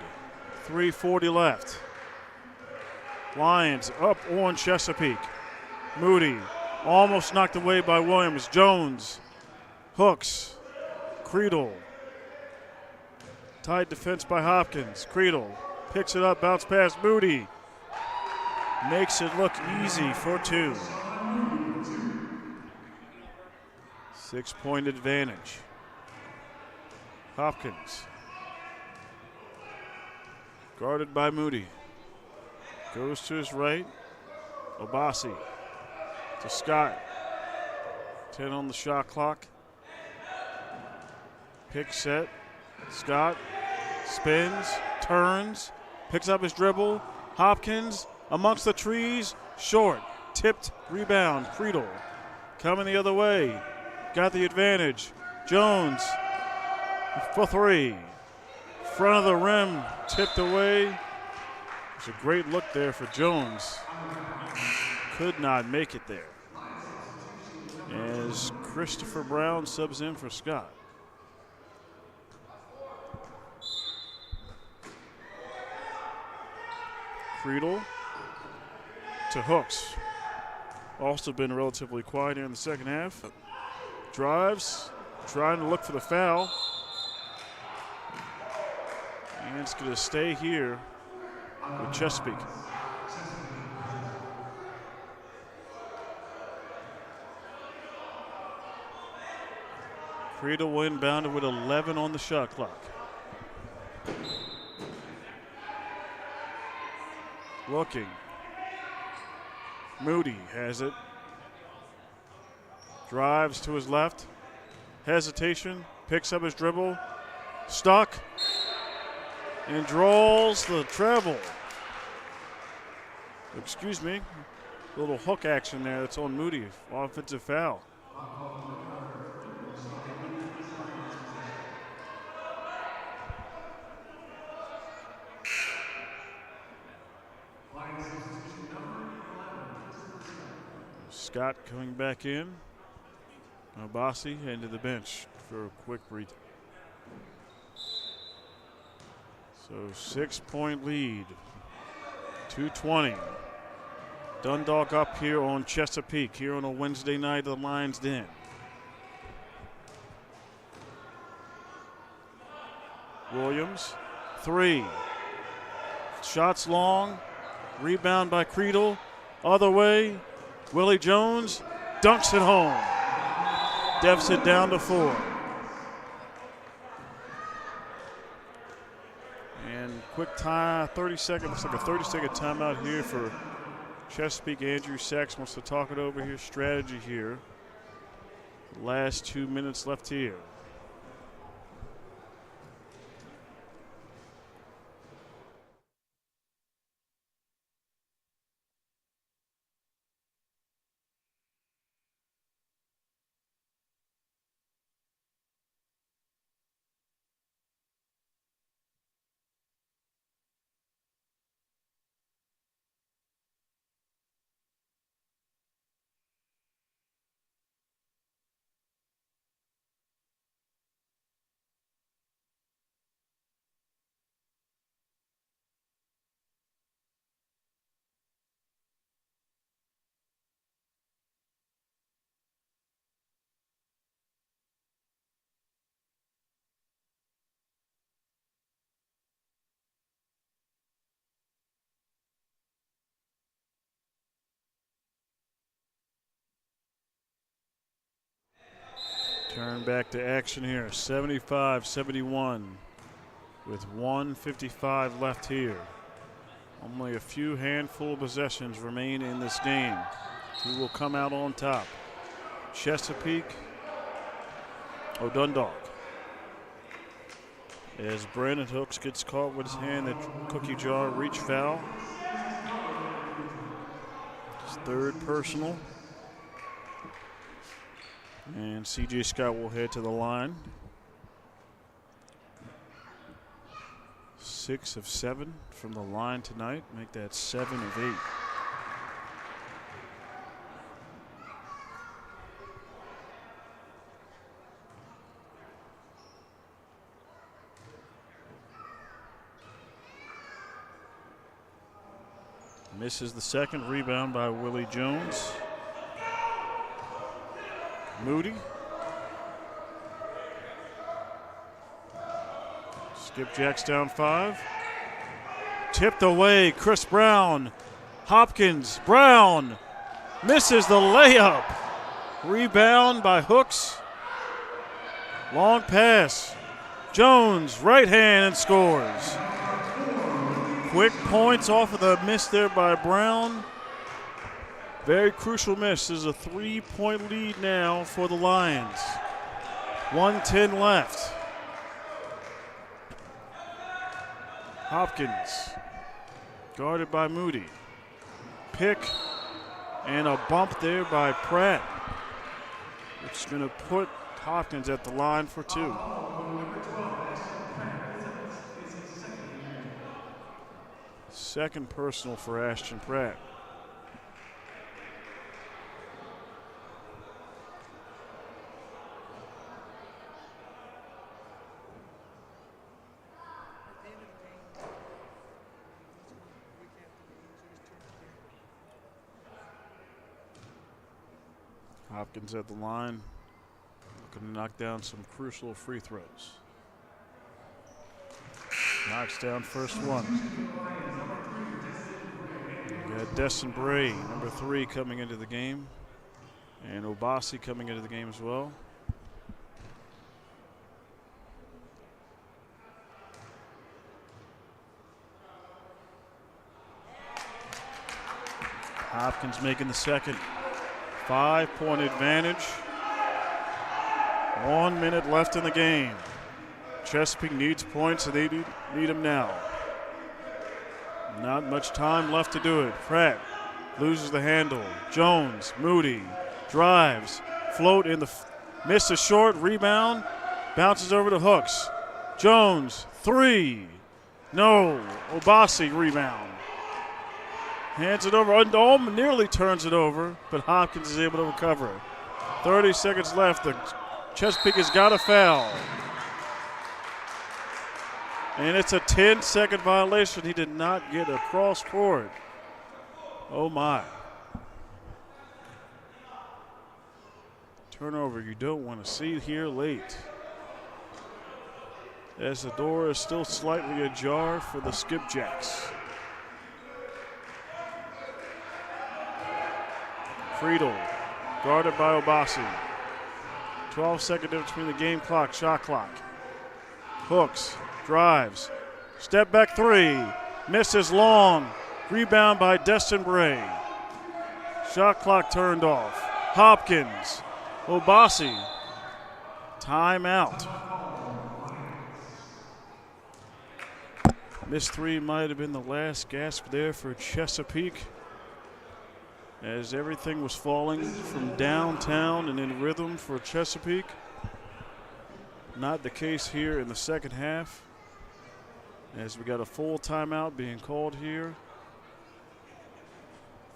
3:40 left. Lions up on Chesapeake. Moody almost knocked away by Williams. Jones hooks. Creedle. Tight defense by Hopkins. Creedle picks it up, bounce pass. Moody makes it look easy for 2. 6-point advantage. Hopkins. Guarded by Moody. Goes to his right. Obasi to Scott. 10 on the shot clock. Pick set. Scott spins, turns, picks up his dribble. Hopkins amongst the trees. Short. Tipped. Rebound. Creedle coming the other way. Got the advantage. Jones for 3. Front of the rim. Tipped away. It's a great look there for Jones. Could not make it there. As Christopher Brown subs in for Scott. Creedle to Hooks. Also been relatively quiet here in the second half. Drives, trying to look for the foul. And it's going to stay here with Chesapeake. Creedle will inbound with 11 on the shot clock. Looking. Moody has it. Drives to his left. Hesitation. Picks up his dribble. Stuck. And draws the treble. Excuse me. A little hook action there that's on Moody. Offensive foul. Scott coming back in. Obasi heading to the bench for a quick breather. So 6-point lead. 2:20. Dundalk up here on Chesapeake here on a Wednesday night at the Lions Den. Williams, 3. Shots long. Rebound by Creedle. Other way. Willie Jones dunks it home. Deficit down to 4. And quick time, 30 seconds, looks like a 30-second timeout here for Chesapeake. Andrew Sachs wants to talk it over here, strategy here. Last 2 minutes left here. Turn back to action here, 75-71 with 1:55 left here. Only a few handful of possessions remain in this game. Who will come out on top? Chesapeake or Dundalk? As Brandon Hooks gets caught with his hand in the cookie jar, reach foul. third personal. And C.J. Scott will head to the line. 6 of 7 from the line tonight. Make that 7 of 8. Misses the second. Rebound by Willie Jones. Moody. Skipjacks down 5. Tipped away. Chris Brown. Hopkins. Brown. Misses the layup. Rebound by Hooks. Long pass. Jones. Right hand and scores. Quick points off of the miss there by Brown. Very crucial miss. There's a 3-point lead now for the Lions. 1:10 left. Hopkins guarded by Moody. Pick and a bump there by Pratt. It's going to put Hopkins at the line for 2. Second personal for Ashton Pratt. Hopkins at the line, looking to knock down some crucial free throws. Knocks down first one. We got Destin Bray, number 3, coming into the game, and Obasi coming into the game as well. Hopkins making the second. 5-point advantage. 1 minute left in the game. Chesapeake needs points, and they need them now. Not much time left to do it. Pratt loses the handle. Jones, Moody, drives, float in the, misses short, rebound, bounces over to Hooks. Jones, 3, no, Obasi rebound. Hands it over. Nearly turns it over, but Hopkins is able to recover. 30 seconds left. The Chesapeake has got a foul. And it's a 10-second violation. He did not get across court. Oh, my. Turnover you don't want to see here late. As the door is still slightly ajar for the Skipjacks. Friedel, guarded by Obasi. 12-second difference between the game clock, shot clock. Hooks, drives, step back 3, misses long. Rebound by Destin Bray. Shot clock turned off. Hopkins, Obasi, timeout. Miss 3 might have been the last gasp there for Chesapeake, as everything was falling from downtown and in rhythm for Chesapeake. Not the case here in the second half, as we got a full timeout being called here.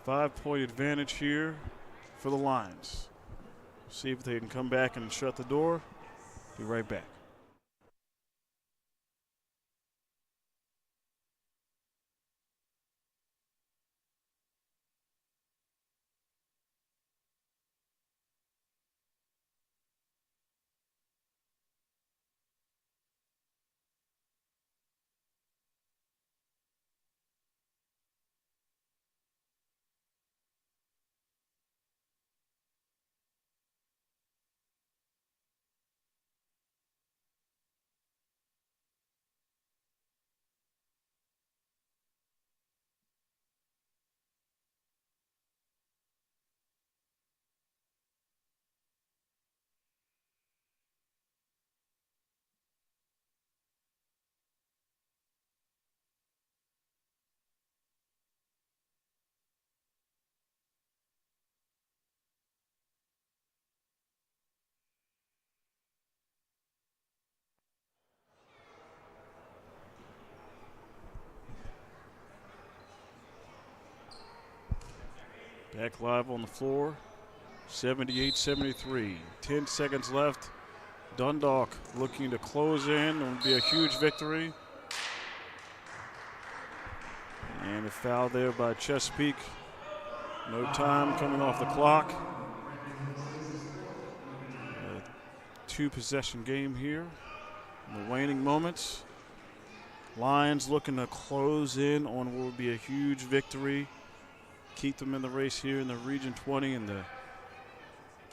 5-point advantage here for the Lions. See if they can come back and shut the door. Be right back. Back live on the floor. 78-73. 10 seconds left. Dundalk looking to close in. It would be a huge victory. And a foul there by Chesapeake. No time coming off the clock. A 2-possession game here. In the waning moments. Lions looking to close in on what would be a huge victory. Keep them in the race here in the Region 20 in the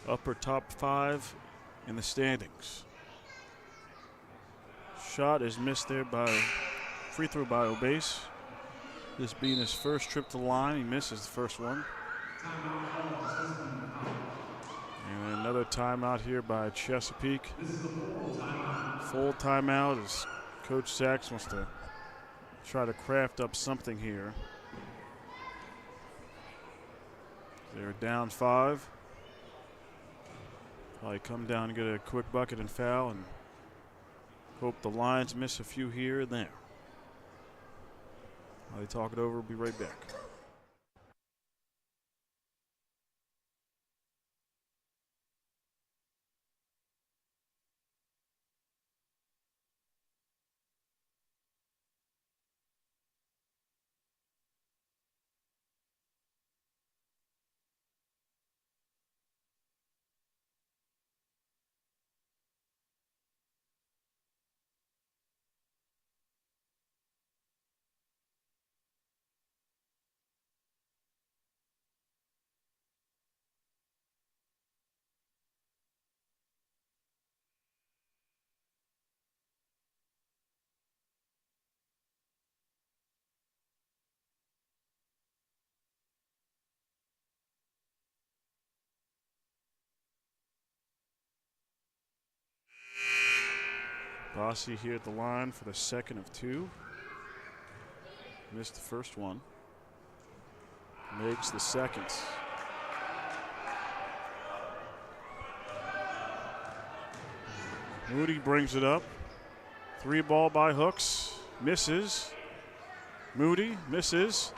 upper top 5 in the standings. Shot is missed there by free throw by Obase. This being his first trip to the line, he misses the first one. And another timeout here by Chesapeake. Full timeout as Coach Sachs wants to try to craft up something here. They're down 5. Probably come down and get a quick bucket and foul and hope the Lions miss a few here and there. While they talk it over, we'll be right back. Bossy here at the line for the second of 2. Missed the first one. Makes the second. Moody brings it up. 3 ball by Hooks. Misses. Moody misses.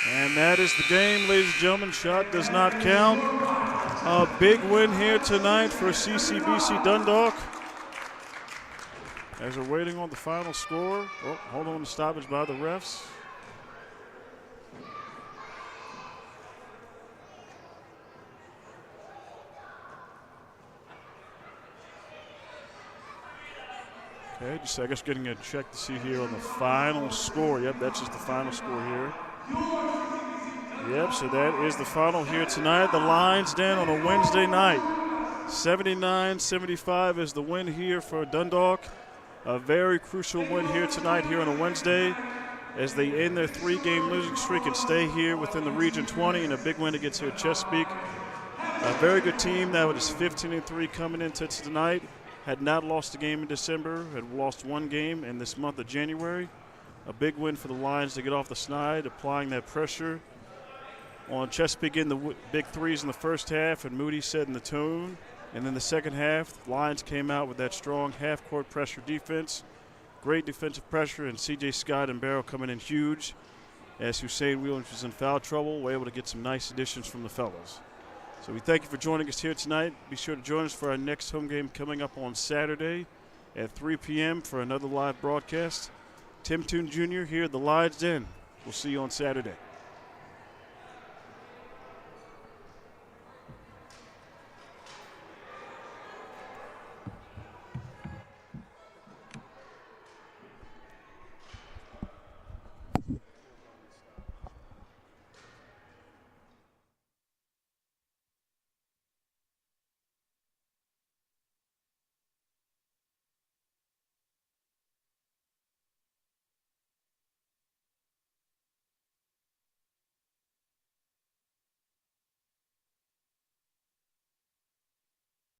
And that is the game, ladies and gentlemen. Shot does not count. A big win here tonight for CCBC Dundalk. As we're waiting on the final score. Oh, hold on to stoppage by the refs. Okay, just I guess getting a check to see here on the final score. Yep, that's just the final score here. Yep, so that is the final here tonight. The Lions Den on a Wednesday night. 79-75 is the win here for Dundalk. A very crucial win here tonight here on a Wednesday as they end their 3-game losing streak and stay here within the Region 20, and a big win against here at Chesapeake. A very good team that was 15-3 coming into tonight. Had not lost a game in December, had lost 1 game in this month of January. A big win for the Lions to get off the snide, applying that pressure on Chesapeake in the big threes in the first half, and Moody setting the tone. And then the second half, Lions came out with that strong half-court pressure defense. Great defensive pressure, and C.J. Scott and Barrow coming in huge. As Hussein Wheelan was in foul trouble, we're able to get some nice additions from the fellas. So we thank you for joining us here tonight. Be sure to join us for our next home game coming up on Saturday at 3 p.m. for another live broadcast. Tim Toon Jr. here at the Lions Den. We'll see you on Saturday.